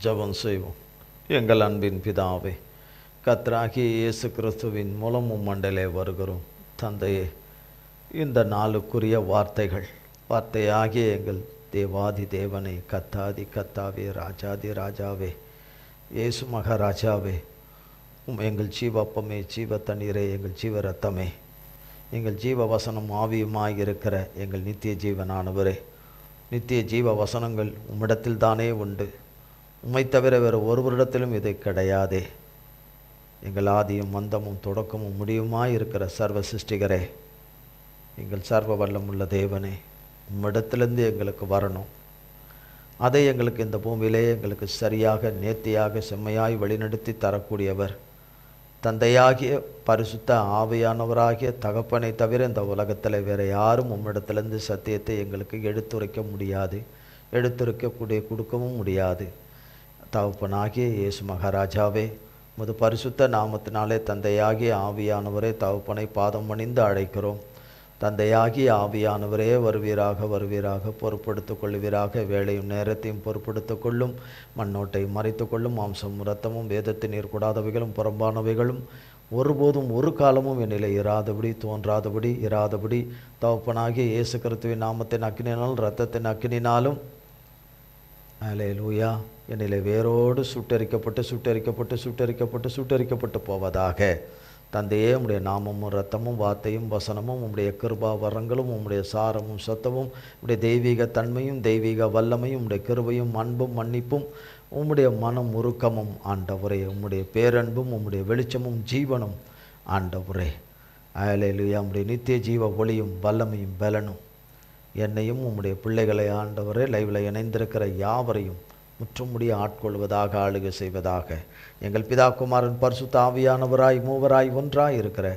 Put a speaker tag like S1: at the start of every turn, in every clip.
S1: ஜெபம் செய்வோம். எங்கள் அன்பின் பிதாவே, கர்த்தராகிய இயேசு கிறிஸ்துவின் மூலமும் மண்டலே வருகிறோம். தந்தையே, இந்த நாளுக்குரிய வார்த்தையாகிய எங்கள் தேவாதி தேவனே, கத்தாதி கத்தாவே, ராஜாதி ராஜாவே, இயேசு மகாராஜாவே, எங்கள் ஜீவப்பமே, ஜீவ தண்ணீரே, எங்கள் ஜீவ ரத்தமே, எங்கள் ஜீவ வசனம் ஆவியுமாய் இருக்கிற எங்கள் நித்திய ஜீவனானவரே, நித்திய ஜீவ வசனங்கள் உம்மிடத்தில் தானே உண்டு. உம்மை தவிர வேறு ஒருவரிடத்திலும் இதை கிடையாதே. எங்கள் ஆதியும் மந்தமும் தொடக்கமும் முடியுமாய் இருக்கிற சர்வ சிருஷ்டிகரே, எங்கள் சர்வ வல்லமுள்ள தேவனே, உம்மிடத்திலிருந்து எங்களுக்கு வரணும். அதை எங்களுக்கு இந்த பூமியிலே எங்களுக்கு சரியாக நேர்த்தியாக செம்மையாய் வழிநடத்தி தரக்கூடியவர் தந்தையாகிய பரிசுத்த ஆவியானவராகிய தகப்பனை தவிர இந்த உலகத்தில் வேறு யாரும் உம்மிடத்திலிருந்து சத்தியத்தை எங்களுக்கு எடுத்துரைக்க முடியாது, கொடுக்கவும் முடியாது. தகப்பனாகிய இயேசு மகாராஜாவே, முது பரிசுத்த நாமத்தினாலே தந்தையாகிய ஆவியானவரே, தகப்பனை பாதம் பணிந்து அழைக்கிறோம். தந்தையாகிய ஆவியானவரே, வருவீராக பொறுப்படுத்திக் கொள்வீராக. வேளையும் நேரத்தையும் பொறுப்படுத்திக் கொள்ளும். மண்ணோட்டை மறைத்து கொள்ளும். மாம்சம் இரத்தமும் வேதத்தின் நீர்கூடாதவைகளும் புறம்பானவைகளும் ஒருபோதும் ஒரு காலமும் என்னிலே இராதபடி தகப்பனாகிய இயேசு கிறிஸ்துவின் நாமத்தின் அக்கினினாலும் இரத்தத்தின் அக்கினினாலும் அல்லேலூயா என்னிலே வேரோடு சுட்டரிக்கப்பட்டு போவதாக. தந்தையே, உம்முடைய நாமமும் இரத்தமும் வார்த்தையும் வசனமும் உம்முடைய கிருபா வரங்களும் உம்முடைய சாரமும் சத்தமும் உம்முடைய தெய்வீக தன்மையும் தெய்வீக வல்லமையும் உம்முடைய கிருபையும் அன்பும் மன்னிப்பும் உம்முடைய மனம் உருக்கமும் ஆண்டவரே, உம்முடைய பேரன்பும் உம்முடைய வெளிச்சமும் ஜீவனும் ஆண்டவரே, அல்லேலூயா, உம்முடைய நித்திய ஜீவ ஒளியும் வல்லமையும் பலனும் என்னையும் உம்முடைய பிள்ளைகளை ஆண்டவரே லைவில் இணைந்திருக்கிற யாவரையும் முற்றுமுடிய ஆட்கொள்வதாக, ஆளுகை செய்வதாக. எங்கள் பிதா குமாரன் பரிசுத்த ஆவியானவராய் மூவராய் ஒன்றாய் இருக்கிற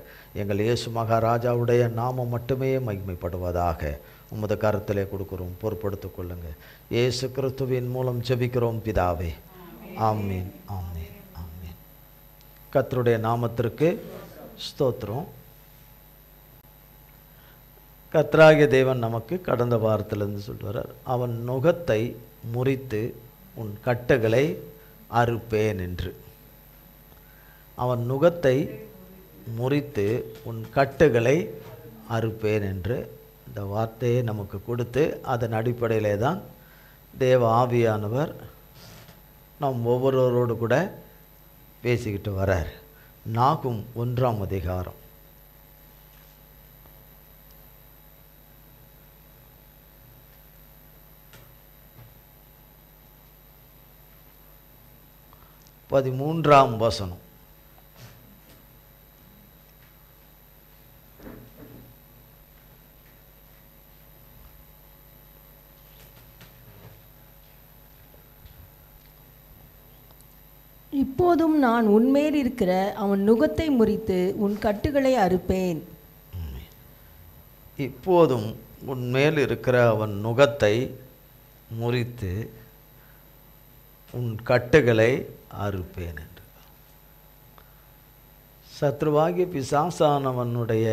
S1: எங்கள் இயேசு மகாராஜாவுடைய நாமம் மட்டுமே மகிமைப்படுவதாக. உமது கரத்திலே கொடுக்கிறோம், பொறுப்படுத்திக் கொள்ளுங்க. இயேசு கிறிஸ்துவின் மூலம் ஜெபிக்கிறோம் பிதாவே. ஆமீன், ஆமீன், ஆமீன். கர்த்தருடைய நாமத்திற்கு ஸ்தோத்திரம். கர்த்தராகிய தேவன் நமக்கு கடந்த வாரத்திலிருந்து சொல்கிறார், அவன் நுகத்தை முறித்து உன் கட்டுகளை அறுப்பேன் என்று. அவன் நுகத்தை முறித்து உன் கட்டுகளை அறுப்பேன் என்று இந்த வார்த்தையை நமக்கு கொடுத்து அதன் அடிப்படையிலே தான் தேவ ஆவியானவர் நம் ஒவ்வொருவரோடு கூட பேசிக்கிட்டு வரார். நாகும் 1ஆம் அதிகாரம் 13ஆம் வசனம்.
S2: இப்போதும் நான் உன்மேல் இருக்கிற அவன் நுகத்தை முறித்து உன் கட்டுகளை அறுப்பேன்.
S1: இப்போதும் உன்மேல் இருக்கிற அவன் நுகத்தை முறித்து உன் கட்டுகளை அறுப்பேன் என்று. சத்ருவாகிய பிசாசானவனுடைய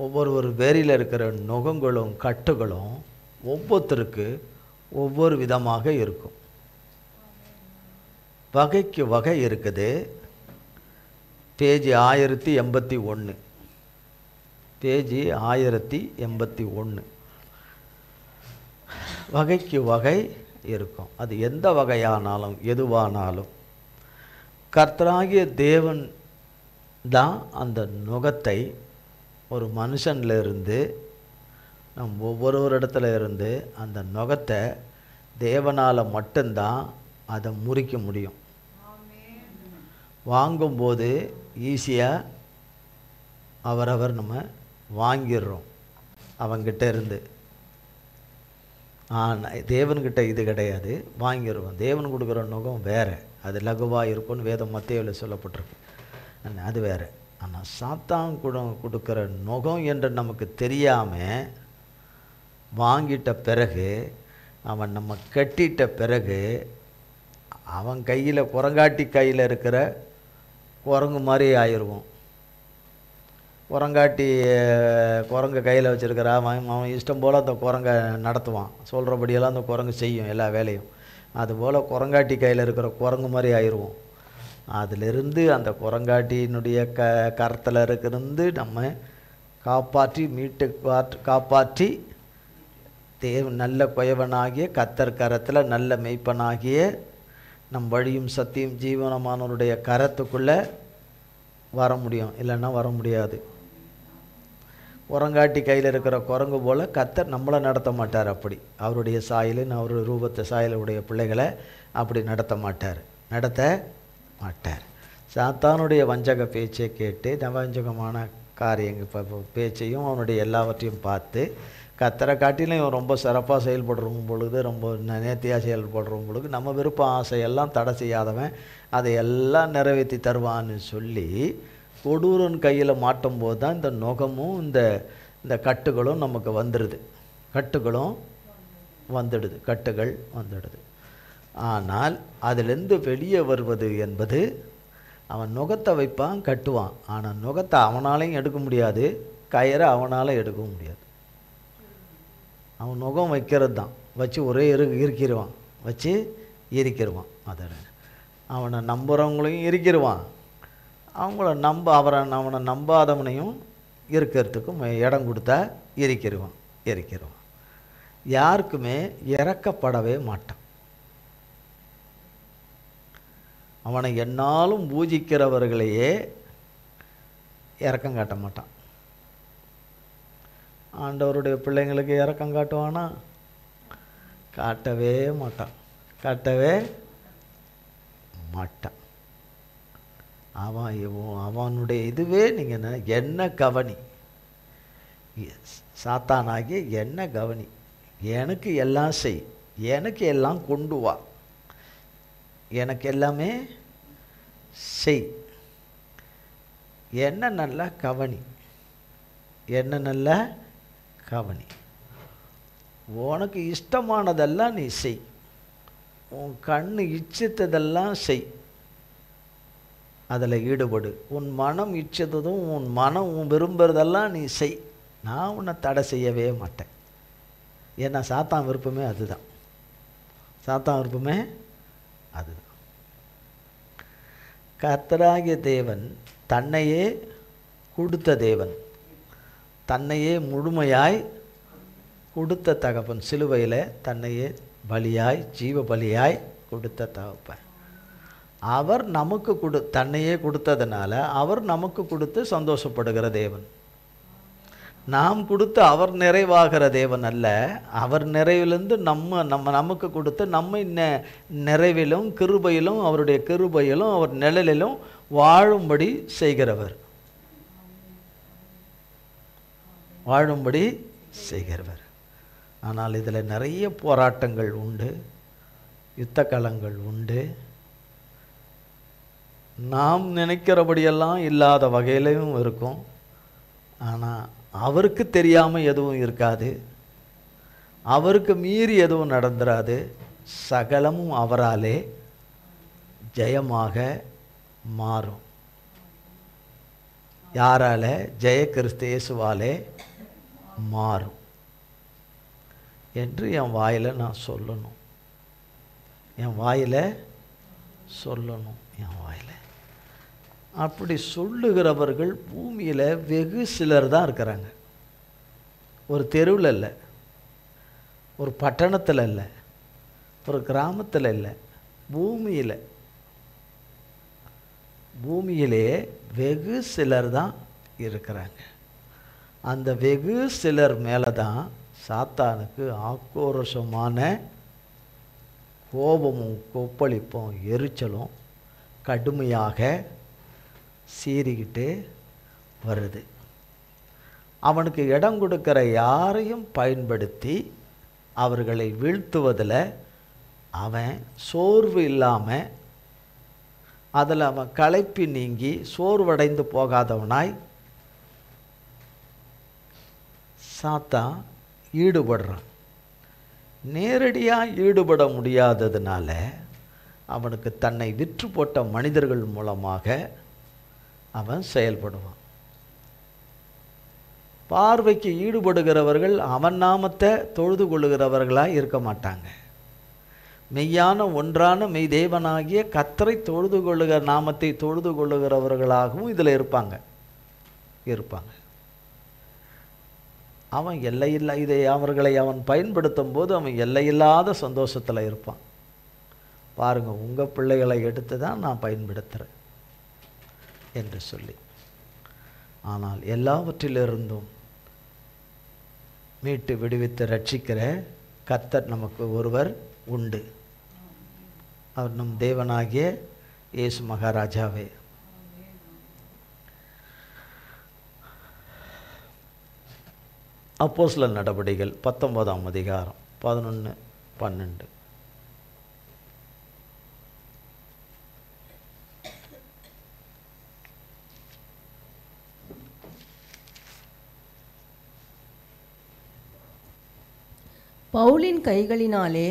S1: ஒவ்வொரு பேரில் இருக்கிற நுகங்களும் கட்டுகளும் ஒவ்வொருத்தருக்கு ஒவ்வொரு விதமாக இருக்கும். வகைக்கு வகை இருக்குது. Page 1081, page 1081. வகைக்கு வகை இருக்கும். அது எந்த வகையானாலும் எதுவானாலும் கர்த்தராகிய தேவன் தான் அந்த நுகத்தை ஒரு மனுஷன்லேருந்து நம் ஒவ்வொருவரிடத்துல இருந்து அந்த நுகத்தை தேவனால் மட்டும்தான் அதை முறிக்க முடியும். வாங்கும்போது ஈஸியாக அவரவர் நம்ம வாங்கிடுறோம் அவங்கிட்ட இருந்து. தேவன்கிட்ட இது கிடையாது, வாங்கிடுவோம். தேவன் கொடுக்குற நுகம் வேறு, அது லகுவாக இருக்கும்னு வேதம் மத்தேயுவில் சொல்லப்பட்டிருக்கு, அது வேறு. ஆனால் சாத்தான் கொடுக்குற நுகம் என்று நமக்கு தெரியாமல் வாங்கிட்ட பிறகு, அவன் நம்ம கட்டிட்ட பிறகு, அவன் கையில் குரங்காட்டி கையில் இருக்கிற குரங்கு மாதிரி ஆயிடுவோம். குரங்கு கையில் வச்சுருக்கிற அவன் இஷ்டம் போல் அந்த குரங்கை நடத்துவான். சொல்கிறபடியெல்லாம் அந்த குரங்கு செய்யும் எல்லா வேலையும். அதுபோல் குரங்காட்டி கையில் இருக்கிற குரங்கு மாதிரி ஆயிடுவோம். அதிலிருந்து அந்த குரங்காட்டியினுடைய கரத்தில் இருக்கிறது நம்ம காப்பாற்றி காப்பாற்றி நல்ல குயவனாகிய கர்த்தர் கரத்தில் நல்ல மெய்ப்பனாகிய நம் வழியும் சத்தியம் ஜீவனமானவருடைய கரத்துக்குள்ளே வர முடியும், இல்லைன்னா வர முடியாது. குரங்காட்டி கையில் இருக்கிற குரங்கு போல் கர்த்தர் நம்மளை நடத்த மாட்டார். அப்படி அவருடைய சாயலின் அவருடைய ரூபத்தை சாயலுடைய பிள்ளைகளை அப்படி நடத்த மாட்டார். சாத்தானுடைய வஞ்சக பேச்சை கேட்டு நவஞ்சகமான காரியங்கள் பேச்சையும் அவனுடைய எல்லாவற்றையும் பார்த்து கர்த்தரை காட்டிலும் இவன் ரொம்ப சிறப்பாக செயல்படுறவங்க பொழுது, ரொம்ப நேர்த்தியாக செயல்படுறவங்க பொழுது நம்ம விருப்ப ஆசையெல்லாம் தடை செய்யாதவன் அதையெல்லாம் நிறைவேற்றி தருவான்னு சொல்லி கொடூரன் கையில் மாட்டும் போது தான் இந்த நுகமும் இந்த கட்டுகளும் நமக்கு வந்துடுது. கட்டுகள் வந்துடுது. ஆனால் அதிலிருந்து வெளியே வருவது என்பது, அவன் நுகத்தை வைப்பான், கட்டுவான். ஆனால் நுகத்தை அவனாலையும் எடுக்க முடியாது, கயிறை அவனால் எடுக்கவும் முடியாது. அவன் நுகம் வைக்கிறது தான், வச்சு ஒரே இருக்கிறவான். அதோட அவனை நம்புகிறவங்களையும் இருக்கிறவான், அவனை நம்பாதவனையும் இருக்கிறதுக்கும் இடம் கொடுத்தா இருக்கிறவான். யாருக்குமே இறக்கப்படவே மாட்டான். அவனை என்னாலும் பூஜிக்கிறவர்களையே இரக்கம் காட்ட மாட்டான். ஆண்டவருடைய பிள்ளைங்களுக்கு இரக்கம் காட்டுவானா? காட்டவே மாட்டான். அவனுடைய இதுவே நீங்கள் என்ன கவனி, சாத்தானாகி என்ன கவனி, எனக்கு எல்லாம் செய், எனக்கு எல்லாம் கொண்டு வா, எனக்கு எல்லாமே செய், என்ன நல்லா கவனி, உனக்கு இஷ்டமானதெல்லாம் நீ செய், உன் கண்ணு இச்சித்ததெல்லாம் செய், அதில் ஈடுபடு, உன் மனம் இச்சதும் உன் மனம் விரும்புகிறதெல்லாம் நீ செய், நான் உன்னை தடை செய்யவே மாட்டேன். ஏன்னா சாத்தான் விருப்பமே அதுதான். கர்த்தராகிய தேவன் தன்னையே கொடுத்த தேவன், தன்னையே முழுமையாய் கொடுத்த தகப்பன். சிலுவையில் தன்னையே பலியாய், ஜீவ பலியாய் கொடுத்த தகப்பன். அவர் நமக்கு தன்னையே கொடுத்ததுனால அவர் நமக்கு கொடுத்து சந்தோஷப்படுகிற தேவன். நாம் கொடுத்து அவர் நிறைவாகிற தேவன் அல்ல. அவர் நிறைவிலிருந்து நமக்கு கொடுத்து நம்மை நிறைவிலும் கிருபையிலும் அவருடைய கிருபையிலும் அவர் நிழலிலும் வாழும்படி செய்கிறவர். ஆனால் இதில் நிறைய போராட்டங்கள் உண்டு, யுத்த களங்கள் உண்டு. நாம் நினைக்கிறபடியெல்லாம் இல்லாத வகையிலையும் இருக்கும். ஆனால் அவருக்கு தெரியாமல் எதுவும் இருக்காது, அவருக்கு மீறி எதுவும் நடந்துராது. சகலமும் அவராலே ஜெயமாக மாறும். யாரால? ஜெய கிறிஸ்து இயேசுவாலே மாறும் என்று என் வாயில் நான் சொல்லணும். அப்படி சொல்லுகிறவர்கள் பூமியில் வெகு சிலர் தான் இருக்கிறாங்க. ஒரு தெருவில் இல்லை, ஒரு பட்டணத்தில் இல்லை, ஒரு கிராமத்தில் இல்லை, பூமியிலே வெகு சிலர் தான் இருக்கிறாங்க. அந்த வெகு சிலர் மேலே தான் சாத்தானுக்கு ஆக்ரோஷமான கோபமும் கொப்பளிப்பும் எரிச்சலும் கடுமையாக சீறிக்கிட்டு வருது. அவனுக்கு இடம் கொடுக்கிற யாரையும் பயன்படுத்தி அவர்களை வீழ்த்துவதில் அவன் சோர்வு இல்லாமல், அதில் அவன் களைப்பி நீங்கி சோர்வடைந்து போகாதவனாய் சாத்தான் ஈடுபடுறான். நேரடியாக ஈடுபட முடியாததுனால அவனுக்கு தன்னை விற்று போட்ட மனிதர்கள் மூலமாக அவன் செயல்படுவான். பார்வைக்கு ஈடுபடுகிறவர்கள் அவன் நாமத்தை தொழுது கொள்ளுகிறவர்களாக இருக்க மாட்டாங்க. மெய்யான ஒன்றான மெய் தேவனாகிய கர்த்தரை தொழுது கொள்ளுகிற நாமத்தை தொழுது கொள்ளுகிறவர்களாகவும் இதில் இருப்பாங்க. அவன் எல்லையில்லா இதை அவர்களை அவன் பயன்படுத்தும் போது அவன் எல்லையில்லாத சந்தோஷத்தில் இருப்பான். பாருங்கள், உங்கள் பிள்ளைகளை எடுத்து தான் நான் பயன்படுத்துகிறேன் என்று சொல்லி. ஆனால் எல்லாவற்றிலிருந்தும் மீட்டு விடுவித்து ரட்சிக்கிற கர்த்தர் நமக்கு ஒருவர் உண்டு. அவர் நம் தேவனாகிய இயேசு மகாராஜாவே. அப்போஸ்தலர் நடபடிகள் 19ஆம் அதிகாரம் 11, 12.
S2: பவுலின் கைகளினாலே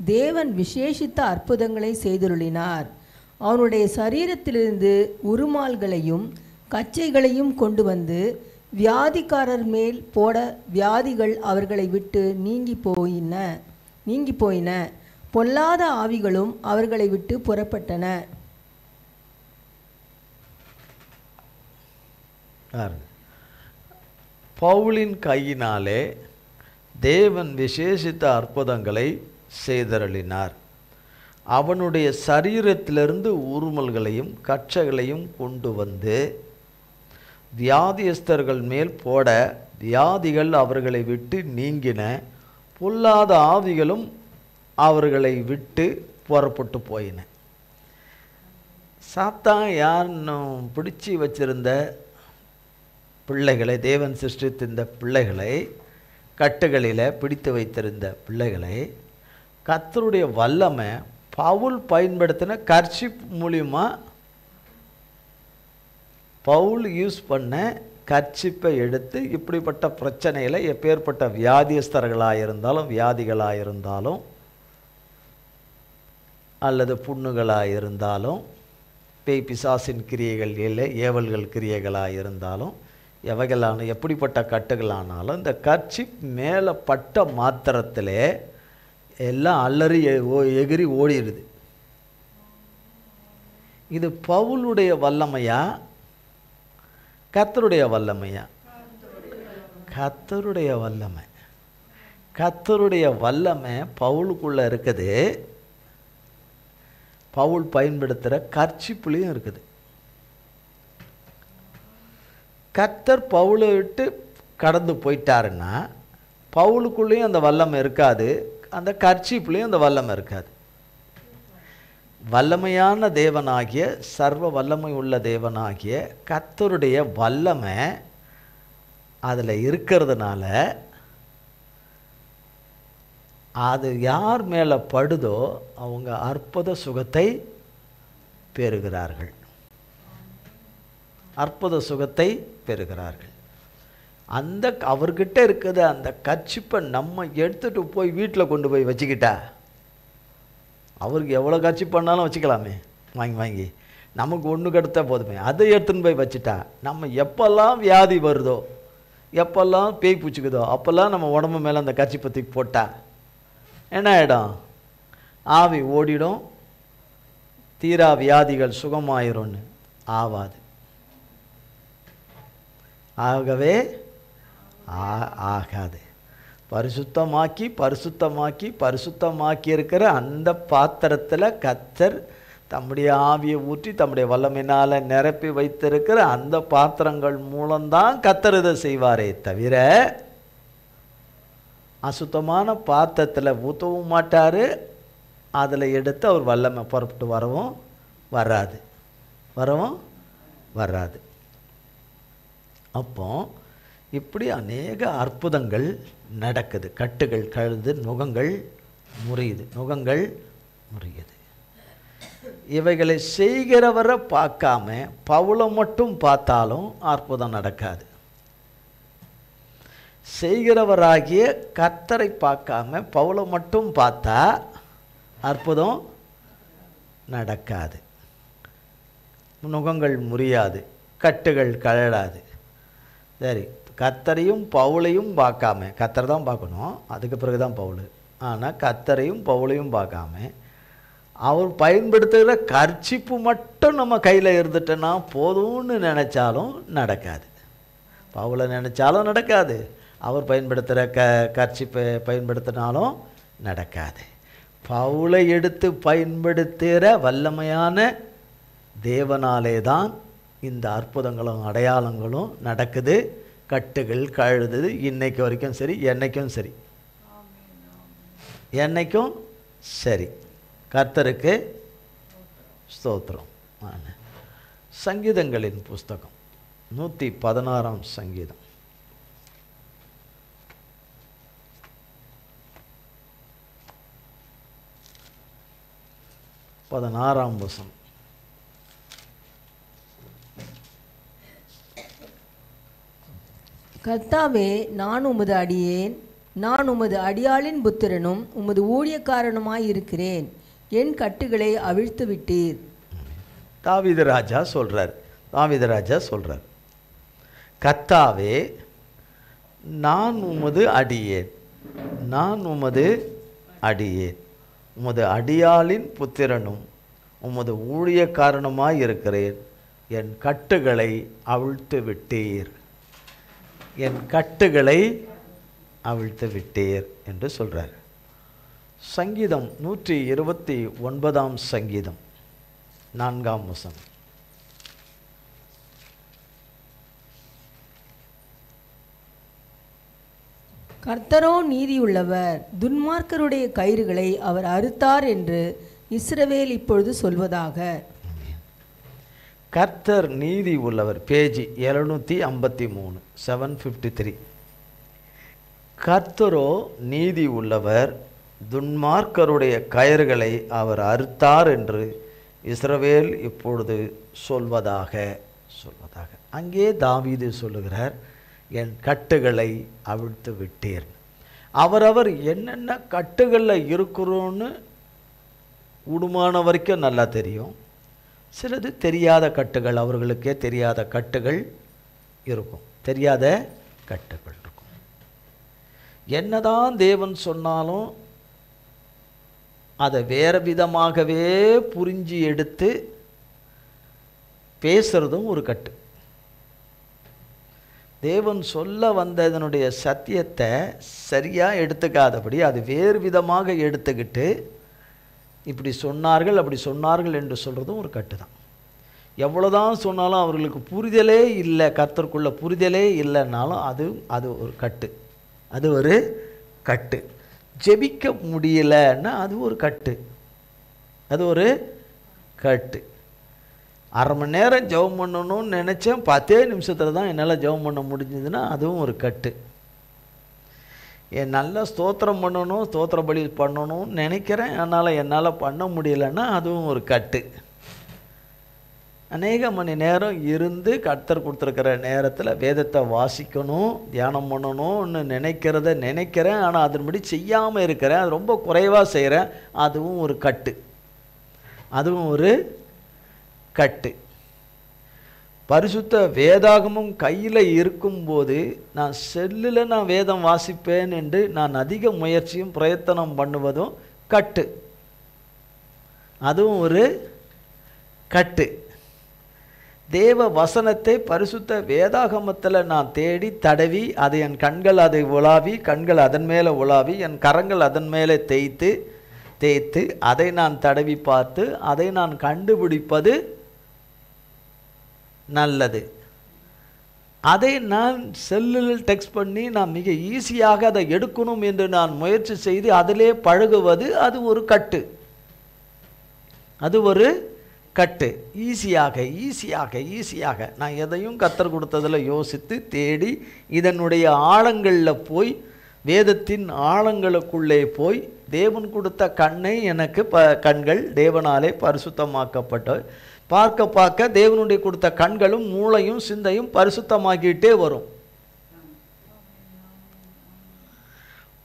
S2: தேவன் விசேஷித்த அற்புதங்களை செய்தருளினார். அவனுடைய சரீரத்திலிருந்து உருமால்களையும் கச்சைகளையும் கொண்டு வந்து வியாதிக்காரர் மேல் போட வியாதிகள் அவர்களை விட்டு நீங்கி போயின. பொல்லாத ஆவிகளும் அவர்களை விட்டு புறப்பட்டன.
S1: பவுலின் கையினாலே தேவன் விசேஷித்த அற்புதங்களை செய்தருளினார். அவனுடைய சரீரத்திலிருந்து உருமல்களையும் கச்சைகளையும் கொண்டு வந்து வியாதியஸ்தர்கள் மேல் போட வியாதிகள் அவர்களை விட்டு நீங்கின. பொல்லாத ஆவிகளும் அவர்களை விட்டு புறப்பட்டு போயின. சாத்தான் யாருன்னு பிடிச்சி வச்சிருந்த பிள்ளைகளை, தேவன் சிருஷ்டித்திருந்த பிள்ளைகளை, கட்டுகளில் பிடித்து வைத்திருந்த பிள்ளைகளை கர்த்தருடைய வல்லமை பவுல் பயன்படுத்தின கர்ச்சிப் மூலியமாக, பவுல் யூஸ் பண்ண கர்ச்சிப்பை எடுத்து இப்படிப்பட்ட பிரச்சனையில் எப்பேற்பட்ட வியாதியஸ்தர்களாக இருந்தாலும், வியாதிகளாக இருந்தாலும், அல்லது புண்ணுகளாக இருந்தாலும், பேய் பிசாசின் கிரியைகள் இல்லை, ஏவல்கள் கிரியைகளாக இருந்தாலும், எவைகளான எப்படிப்பட்ட கட்டுகளானாலும் இந்த கர்ச்சிப் மேலே பட்ட மாத்திரத்திலே எல்லாம் அல்லறி எகிரி ஓடிடுது. இது பவுலுடைய வல்லமையா கர்த்தருடைய வல்லமையா? கர்த்தருடைய வல்லமை. கர்த்தருடைய வல்லமை பவுலுக்குள்ளே இருக்குது. பவுல் பயன்படுத்துகிற கர்ச்சிப்புலையும் இருக்குது. கர்த்தர் பவுலை விட்டு கடந்து போயிட்டாருன்னா பவுலுக்குள்ளேயும் அந்த வல்லமை இருக்காது, அந்த கர்ச்சிப்புலையும் அந்த வல்லமை இருக்காது. வல்லமையான தேவனாகிய, சர்வ வல்லமை உள்ள தேவனாகிய கர்த்தருடைய வல்லமை அதில் இருக்கிறதுனால அது யார் மேலே படுதோ அவங்க அற்புத சுகத்தை பெறுகிறார்கள். அற்புத சுகத்தை பெறுகிறார்கள். அந்த அவர்கிட்ட இருக்கிற அந்த கர்ச்சிப்பை நம்ம எடுத்துகிட்டு போய் வீட்டில் கொண்டு போய் வச்சுக்கிட்டா, அவருக்கு எவ்வளோ கர்ச்சிப் பண்ணாலும் வச்சுக்கலாமே, வாங்கி நமக்கு ஒன்று கெடுத்தா போதுமே. அதை எடுத்துன்னு போய் வச்சுட்டா நம்ம எப்பெல்லாம் வியாதி வருதோ, எப்பெல்லாம் பேய் பூச்சிக்குதோ, அப்போல்லாம் நம்ம உடம்பு மேலே அந்த கர்ச்சிப்பை தூக்கி போட்டா என்ன ஆகிடும்? ஆவி ஓடிடும், தீரா வியாதிகள் சுகமாயிரும்னு ஆவாது. ஆகவே ஆகாது. பரிசுத்தமாக்கி பரிசுத்தமாக்கி பரிசுத்தமாக்கி இருக்கிற அந்த பாத்திரத்தில் கர்த்தர் தம்முடைய ஆவியை ஊற்றி தம்முடைய வல்லமையினால் நிரப்பி வைத்திருக்கிற அந்த பாத்திரங்கள் மூலம்தான் கர்த்தர் இதை செய்வாரே தவிர அசுத்தமான பாத்திரத்தில் ஊற்றவும் மாட்டார். அதில் எடுத்து அவர் வல்லமை புறப்பட்டு வரவும் வராது. அப்போ இப்படி அநேக அற்புதங்கள் நடக்குது. கட்டுகள் கழுது, நுகங்கள் முறியுது. இவைகளை செய்கிறவரை பார்க்காம பவுலை மட்டும் பார்த்தாலும் அற்புதம் நடக்காது. செய்கிறவராகிய கர்த்தரை பார்க்காம பவுலை மட்டும் பார்த்தா அற்புதம் நடக்காது. நுகங்கள் முறியாது, கட்டுகள் கழடாது. சரி, கர்த்தரையும் பவுலையும் பார்க்காம, கர்த்தரை தான் பார்க்கணும், அதுக்கு பிறகு தான் பவுல். ஆனால் கர்த்தரையும் பவுலையும் பார்க்காம அவர் பயன்படுத்துகிற கர்ச்சிப்பு மட்டும் நம்ம கையில் இருந்துட்டோன்னா போதும்னு நினச்சாலும் நடக்காது. பவுலை நினச்சாலும் நடக்காது, அவர் பயன்படுத்துகிற கர்ச்சிப்பை பயன்படுத்தினாலும் நடக்காது. பவுலை எடுத்து பயன்படுத்துகிற வல்லமையான தேவனாலே தான் இந்த அற்புதங்களும் அடையாளங்களும் நடக்குது. கட்டுகள் கழுது இன்னைக்கு வரைக்கும் சரி, என்னைக்கும் சரி, என்னைக்கும் சரி. கர்த்தருக்கு ஸ்தோத்திரம். சங்கீதங்களின் புஸ்தகம் 116 சங்கீதம். பதினாறாம் வசனம்.
S2: கர்த்தாவே, நான் உமது அடியேன், நான் உமது அடியாளின் புத்திரனும் உமது ஊழியக்காரனுமாய் இருக்கிறேன். என் கட்டுகளை அவிழ்த்து விட்டீர்.
S1: தாவீது ராஜா சொல்றார், கர்த்தாவே, நான் உமது அடியேன், நான் உமது அடியேன், உமது அடியாளின் புத்திரனும் உமது ஊழியக்காரனுமாய் இருக்கிறேன். என் கட்டுகளை அவிழ்த்து விட்டீர், என் கட்டுகளை அவிழ்த்து விட்டீர் என்று சொல்றார். சங்கீதம் 129 சங்கீதம் 4 வசனம்.
S2: கர்த்தரோ நீதியுள்ளவர், துன்மார்க்கருடைய கயிறுகளை அவர் அறுத்தார் என்று இஸ்ரவேல் இப்பொழுது சொல்வதாக.
S1: கர்த்தர் நீதி உள்ளவர். பேஜ் 753, 753. கர்த்தரோ நீதி உள்ளவர், துன்மார்க்கருடைய கயிறுகளை அவர் அறுத்தார் என்று இஸ்ரவேல் இப்பொழுது சொல்வதாக. அங்கே தாவீது சொல்லுகிறார், என் கட்டுகளை அவிழ்த்து விட்டீர். அவரவர் என்னென்ன கட்டுகளில் இருக்கிறோன்னு உடுமான வரைக்கும் நல்லா தெரியும். சிலது தெரியாத கட்டுகள், அவர்களுக்கே தெரியாத கட்டுகள் இருக்கும், தெரியாத கட்டுகள் இருக்கும். என்னதான் தேவன் சொன்னாலும் அதை வேறு விதமாகவே புரிஞ்சு எடுத்து பேசுறதும் ஒரு கட்டு. தேவன் சொல்ல வந்ததனுடைய சத்தியத்தை சரியாக எடுத்துக்காதபடி அது வேறு விதமாக எடுத்துக்கிட்டு இப்படி சொன்னார்கள் அப்படி சொன்னார்கள் என்று சொல்கிறதும் ஒரு கட்டு தான். எவ்வளோதான் சொன்னாலும் அவர்களுக்கு புரிதலே இல்லை, கர்த்தருக்குள்ள புரிதலே இல்லைன்னாலும் அது ஒரு கட்டு, அது ஒரு கட்டு. ஜெபிக்க முடியலைன்னா அது ஒரு கட்டு, அது ஒரு கட்டு. அரை மணி நேரம் ஜெபம் பண்ணணும்னு நினச்சேன், 10 நிமிஷத்தில் தான் என்னால் ஜெபம் பண்ண முடிஞ்சதுன்னா அதுவும் ஒரு கட்டு. நல்லா ஸ்தோத்திரம் பண்ணணும், ஸ்தோத்திர பலி பண்ணணும்னு நினைக்கிறேன், அதனால் என்னால் பண்ண முடியலைன்னா அதுவும் ஒரு கட்டு. அநேக மணி நேரம் இருந்து கர்த்தர் கொடுத்துருக்கிற நேரத்தில் வேதத்தை வாசிக்கணும், தியானம் பண்ணணும்னு நினைக்கிறேன், ஆனால் அதன்படி செய்யாமல் இருக்கிறேன், அது ரொம்ப குறைவாக செய்கிறேன், அதுவும் ஒரு கட்டு, அதுவும் ஒரு கட்டு. பரிசுத்த வேதாகமும் கையில் இருக்கும்போது நான் செல்லில் நான் வேதம் வாசிப்பேன் என்று நான் அதிக முயற்சியும் பிரயத்தனம் பண்ணுவதும் கட்டு, அதுவும் ஒரு கட்டு. தேவ வசனத்தை பரிசுத்த வேதாகமத்தில் நான் தேடி தடவி அது என் கண்கள் அதை உலாவி, கண்கள் அதன் மேலே உலாவி, என் கரங்கள் அதன் மேலே தேய்த்து அதை நான் தடவி பார்த்து அதை நான் கண்டுபிடிப்பது நல்லது. அதை நான் செல்லில் டெக்ஸ்ட் பண்ணி நான் மிக ஈஸியாக அதை எடுக்கணும் என்று நான் முயற்சி செய்து அதிலே பழகுவது அது ஒரு கட்டு, அது ஒரு கட்டு. ஈஸியாக நான் எதையும் கர்த்தர் கொடுத்ததில் யோசித்து தேடி இதனுடைய ஆழங்களில் போய் வேதத்தின் ஆழங்களுக்குள்ளே போய் தேவன் கொடுத்த கண்ணை எனக்கு கண்கள் தேவனாலே பரிசுத்தமாக்கப்பட்ட பார்க்க தேவனுடைய கொடுத்த கண்களும் மூளையும் சிந்தையும் பரிசுத்தமாக்கிட்டே வரும்.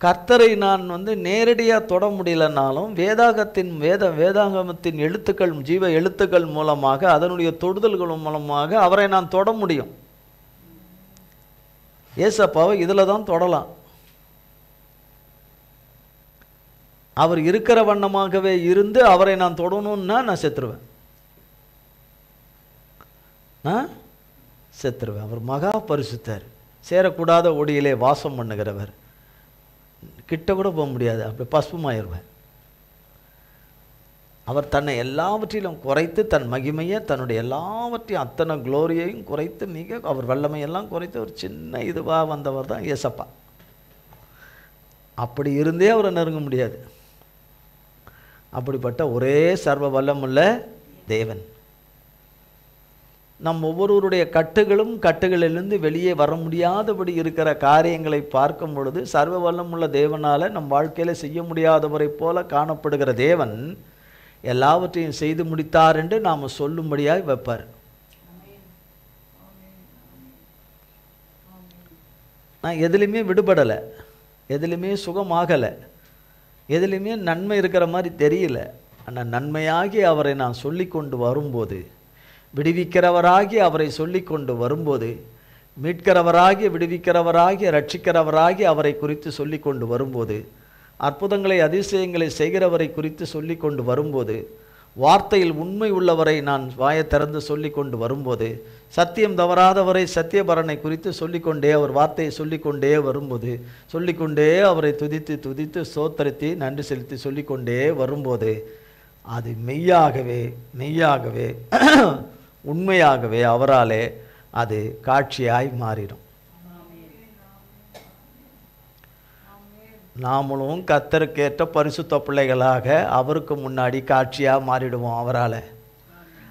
S1: கர்த்தரை நான் நேரடியாக தொட முடியலனாலும் வேதாகமத்தின் எழுத்துக்கள், ஜீவ எழுத்துக்கள் மூலமாக அதனுடைய தொடுதல்கள் மூலமாக அவரை நான் தொட முடியும். ஏசப்பாவை இதில் தான் தொடலாம். அவர் இருக்கிற வண்ணமாகவே இருந்து அவரை நான் தொடணும்னா நான் செத்துருவேன். நான் செத்துருவேன். அவர் மகா பரிசுத்தர், சேரக்கூடாத ஒடியிலே வாசம் பண்ணுகிறவர், கிட்ட கூட போக முடியாது, அப்படி பசுமாயிருவேன். அவர் தன்னை எல்லாவற்றிலும் குறைத்து தன் மகிமையை, தன்னுடைய எல்லாவற்றையும் அத்தனை குளோரியையும் குறைத்து, மிக அவர் வல்லமையெல்லாம் குறைத்து ஒரு சின்ன இதுவாக வந்தவர் தான் ஏசப்பா. அப்படி இருந்தே அவரை நெருங்க முடியாது. அப்படிப்பட்ட ஒரே சர்வ வல்லமுள்ள தேவன். நம் ஒவ்வொருவருடைய கட்டுகளும் கட்டுகளிலிருந்து வெளியே வர முடியாதபடி இருக்கிற காரியங்களை பார்க்கும் பொழுது சர்வ வல்லமுள்ள தேவனால் நம் வாழ்க்கையில் செய்ய முடியாதவரை போல காணப்படுகிற தேவன் எல்லாவற்றையும் செய்து முடித்தார் என்று நாம் சொல்லும்படியாக வைப்பார். நான் எதுலையுமே விடுபடலை, எதுலையுமே சுகமாகலை, எதுலையுமே நன்மை இருக்கிற மாதிரி தெரியல. ஆனால் நன்மையாகி அவரை நான் சொல்லி கொண்டு வரும்போது, விடுவிக்கிறவராகி அவரை சொல்லி கொண்டு வரும்போது, மீட்கிறவராகி விடுவிக்கிறவராகி ரட்சிக்கிறவராகி அவரை குறித்து சொல்லி கொண்டு வரும்போது, அற்புதங்களை அதிசயங்களை செய்கிறவரை குறித்து சொல்லி கொண்டு வரும்போது, வார்த்தையில் உண்மை உள்ளவரை நான் வாயை திறந்து சொல்லி கொண்டு வரும்போது, சத்தியம் தவறாதவரை சத்தியபரனை குறித்து சொல்லிக்கொண்டே அவர் வார்த்தையை சொல்லிக்கொண்டே வரும்போது, சொல்லிக்கொண்டே அவரை துதித்து துதித்து சோத்தரித்து நன்றி செலுத்தி சொல்லிக்கொண்டே வரும்போது, அது மெய்யாகவே மெய்யாகவே உண்மையாகவே அவராலே அது காட்சியாய் மாறிடும். நாமளும் கர்த்தருக்கேற்ற பரிசுத்த பிள்ளைகளாக அவருக்கு முன்னாடி காட்சியாக மாறிடுவோம். அவரால்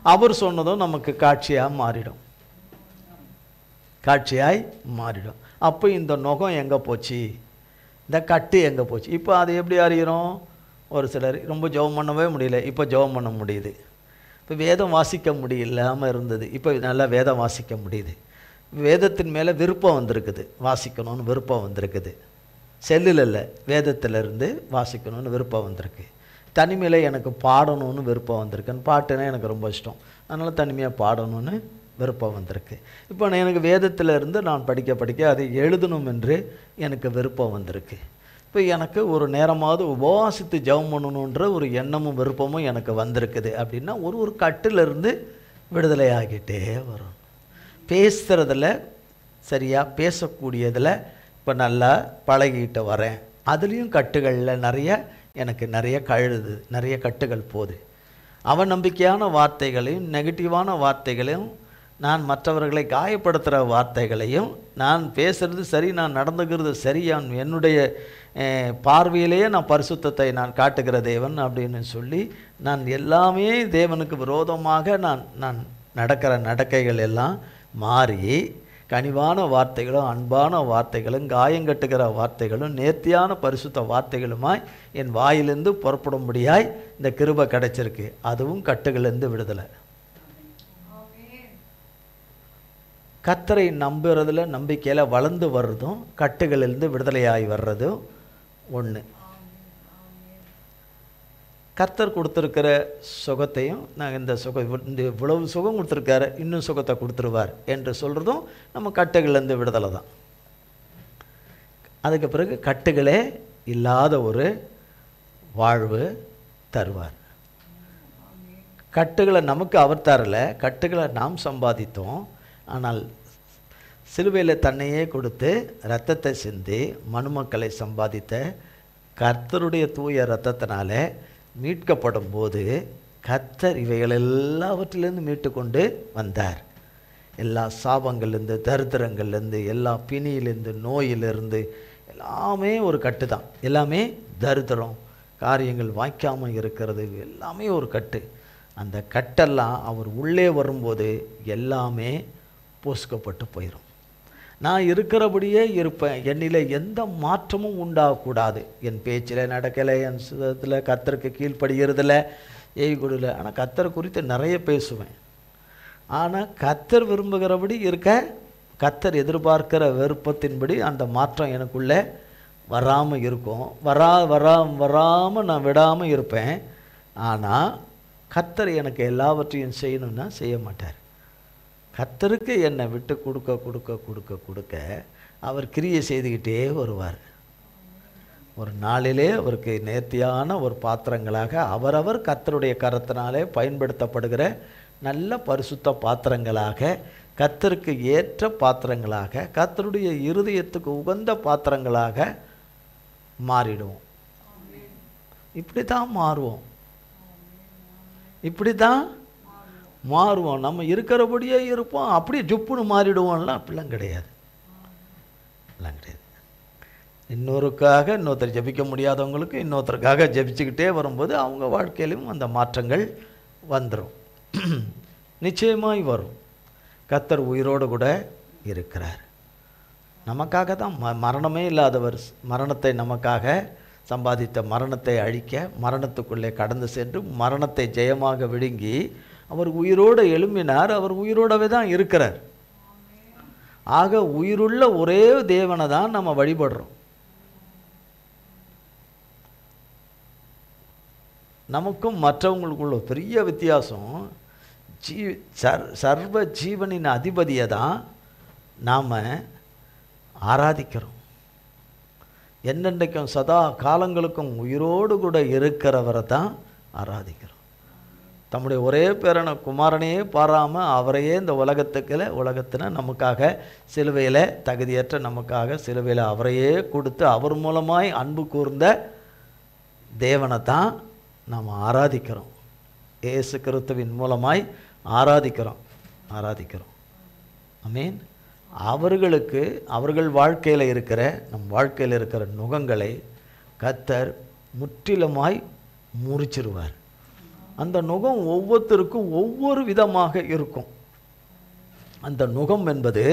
S1: அவர் சொன்னதும் நமக்கு காட்சியாக மாறிடும், காட்சியாய் மாறிடும். அப்போ இந்த நுகம் எங்கே போச்சு, இந்த கட்டு எங்கே போச்சு? இப்போ அது எப்படி அறிகிறோம்? ஒரு சிலர் ரொம்ப ஜெபம் பண்ணவே முடியல, இப்போ ஜெபம் பண்ண முடியுது. இப்போ வேதம் வாசிக்க முடியலாமல் இருந்தது, இப்போ நல்லா வேதம் வாசிக்க முடியுது. வேதத்தின் மேலே விருப்பம் வந்திருக்குது, வாசிக்கணும்னு விருப்பம் வந்திருக்குது. செல்லில் இல்லை, வேதத்திலிருந்து வாசிக்கணும்னு விருப்பம் வந்திருக்கு. தனிமையில் எனக்கு பாடணும்னு விருப்பம் வந்திருக்குன்னு, பாட்டுனா எனக்கு ரொம்ப இஷ்டம், அதனால் தனிமையாக பாடணும்னு விருப்பம் வந்திருக்கு. இப்போ எனக்கு வேதத்தில் இருந்து நான் படிக்க படிக்க அதை எழுதணும் என்று எனக்கு விருப்பம் வந்திருக்கு. இப்போ எனக்கு ஒரு நேரமாவது உபவாசித்து ஜெபம் பண்ணணுன்ற ஒரு எண்ணமும் விருப்பமும் எனக்கு வந்திருக்குது. அப்படின்னா ஒரு கட்டிலிருந்து விடுதலை ஆகிட்டே வரும். பேசுகிறதில் சரியாக பேசக்கூடியதில் இப்போ நல்லா பழகிட்டு வரேன். அதுலேயும் கட்டுகளில் எனக்கு நிறைய கழுது, நிறைய கட்டுகள் போகுது. அவநம்பிக்கையான வார்த்தைகளையும் நெகட்டிவான வார்த்தைகளையும், நான் மற்றவர்களை காயப்படுத்துகிற வார்த்தைகளையும், நான் பேசுகிறது சரி, நான் நடந்துக்கிறது சரி, என்னுடைய பார்வையிலேயே நான் பரிசுத்தத்தை நான் காட்டுகிற தேவன் அப்படின்னு சொல்லி நான் எல்லாமே தேவனுக்கு விரோதமாக நான் நடக்கிற நடக்கைகள் எல்லாம் மாறி, கனிவான வார்த்தைகளும் அன்பான வார்த்தைகளும் காயங்கட்டுகிற வார்த்தைகளும் நேர்த்தியான பரிசுத்த வார்த்தைகளுமாய் என் வாயிலிருந்து புறப்படும்படியாய் இந்த கிருபை கிடைச்சிருக்கு. அதுவும் கட்டுகளிலிருந்து விடுதலை. கர்த்தரை நம்புறதுல நம்பிக்கையில் வளர்ந்து வர்றதும் கட்டுகளிலிருந்து விடுதலையாகி வர்றதும் ஒன்று. கர்த்தர் கொடுத்துருக்கிற சுகத்தையும் நாங்கள் இந்த இவ்வளவு சுகம் கொடுத்துருக்காரு, இன்னும் சுகத்தை கொடுத்துருவார் என்று சொல்கிறதும் நம்ம கட்டுகளிலிருந்து விடுதலை தான். அதுக்கு பிறகு கட்டுகளே இல்லாத ஒரு வாழ்வு தருவார். கட்டுகளை நமக்கு அவர் தரல, கட்டுகளை நாம் சம்பாதித்தோம். ஆனால் சிலுவையில் தன்னையே கொடுத்து இரத்தத்தை சிந்தி மனுமக்களை சம்பாதித்த கர்த்தருடைய தூய இரத்தத்தினால மீட்கப்படும் போது கர்த்தர் இவைகள் எல்லாவற்றிலிருந்து மீட்டு கொண்டு வந்தார். எல்லா சாபங்கள்லேருந்து, தரித்திரங்கள்லேருந்து, எல்லா பிணியிலேருந்து, நோயிலிருந்து எல்லாமே ஒரு கட்டு தான். எல்லாமே தரித்திரம், காரியங்கள் வாய்க்காமல் இருக்கிறது எல்லாமே ஒரு கட்டு. அந்த கட்டெல்லாம் அவர் உள்ளே வரும்போது எல்லாமே பூசுக்கப்பட்டு போயிடும். நான் இருக்கிறபடியே இருப்பேன், என்னில் எந்த மாற்றமும் உண்டாகக்கூடாது. என் பேச்சில், நடக்கலை, என் சுதத்தில், கர்த்தருக்கு கீழ்ப்படுகிறதில்ல, கொடுல. ஆனால் கர்த்தரை குறித்து நிறைய பேசுவேன். ஆனால் கர்த்தர் விரும்புகிறபடி இருக்க, கர்த்தர் எதிர்பார்க்கிற விருப்பத்தின்படி அந்த மாற்றம் எனக்குள்ளே வராமல் இருக்கும். வராமல் நான் விடாமல் இருப்பேன். ஆனால் கர்த்தர் எனக்கு எல்லாவற்றையும் செய்யணும்னா செய்ய மாட்டார். கர்த்தருக்கு என்னை விட்டு கொடுக்க கொடுக்க கொடுக்க கொடுக்க அவர் கிரியை செய்துக்கிட்டே வருவார். ஒரு நாளிலே அவருக்கு நேர்த்தியான ஒரு பாத்திரங்களாக அவரவர் கர்த்தருடைய கரத்தினாலே பயன்படுத்தப்படுகிற நல்ல பரிசுத்த பாத்திரங்களாக, கர்த்தருக்கு ஏற்ற பாத்திரங்களாக, கர்த்தருடைய இருதயத்துக்கு உகந்த பாத்திரங்களாக மாறிடுவோம். இப்படி தான் மாறுவோம். இப்படி தான் மாறுவோம். நம்ம இருக்கிறபடியே இருப்போம், அப்படியே ஜுப்புன்னு மாறிடுவோம்லாம் அப்படிலாம் கிடையாது. அப்படிலாம் கிடையாது. இன்னொருக்காக இன்னொருத்தர் ஜெபிக்க முடியாதவங்களுக்கு இன்னொருத்தருக்காக ஜெபிச்சுக்கிட்டே வரும்போது அவங்க வாழ்க்கையிலும் அந்த மாற்றங்கள் வந்துடும். நிச்சயமாய் வரும். கர்த்தர் உயிரோடு கூட இருக்கிறார். நமக்காக தான் மரணமே இல்லாதவர் மரணத்தை நமக்காக சம்பாதித்த மரணத்தை அழிக்க, மரணத்துக்குள்ளே கடந்து சென்று மரணத்தை ஜெயமாக விழுங்கி அவர் உயிரோடு எழும்பினார். அவர் உயிரோடவே தான் இருக்கிறார். ஆக உயிருள்ள ஒரே தேவனை தான் நம்ம வழிபடுறோம். நமக்கும் மற்றவங்களுக்குள்ள பெரிய வித்தியாசம். சர்வ ஜீவனின் அதிபதியை தான் நாம் ஆராதிக்கிறோம். என்னென்றைக்கும் சதா காலங்களுக்கும் உயிரோடு கூட இருக்கிறவரை தான் ஆராதிக்கிறோம். தம்முடைய ஒரே பேரான குமாரனையே பாராமல் அவரையே இந்த உலகத்தில் நமக்காக சிலுவையில் தகுதியற்ற நமக்காக சிலுவையில் அவரையே கொடுத்து அவர் மூலமாய் அன்பு கூர்ந்த தேவனை தான் நாம் ஆராதிக்கிறோம். இயேசு கிறிஸ்துவின் மூலமாய் ஆராதிக்கிறோம். ஆமென். அவர்களுக்கு அவர்கள் வாழ்க்கையில் இருக்கிற நம் வாழ்க்கையில் இருக்கிற நுகங்களை கர்த்தர் முற்றிலுமாய் முறிச்சிருவார். அந்த நுகம் ஒவ்வொருத்தருக்கும் ஒவ்வொரு விதமாக இருக்கும். அந்த நுகம் என்பது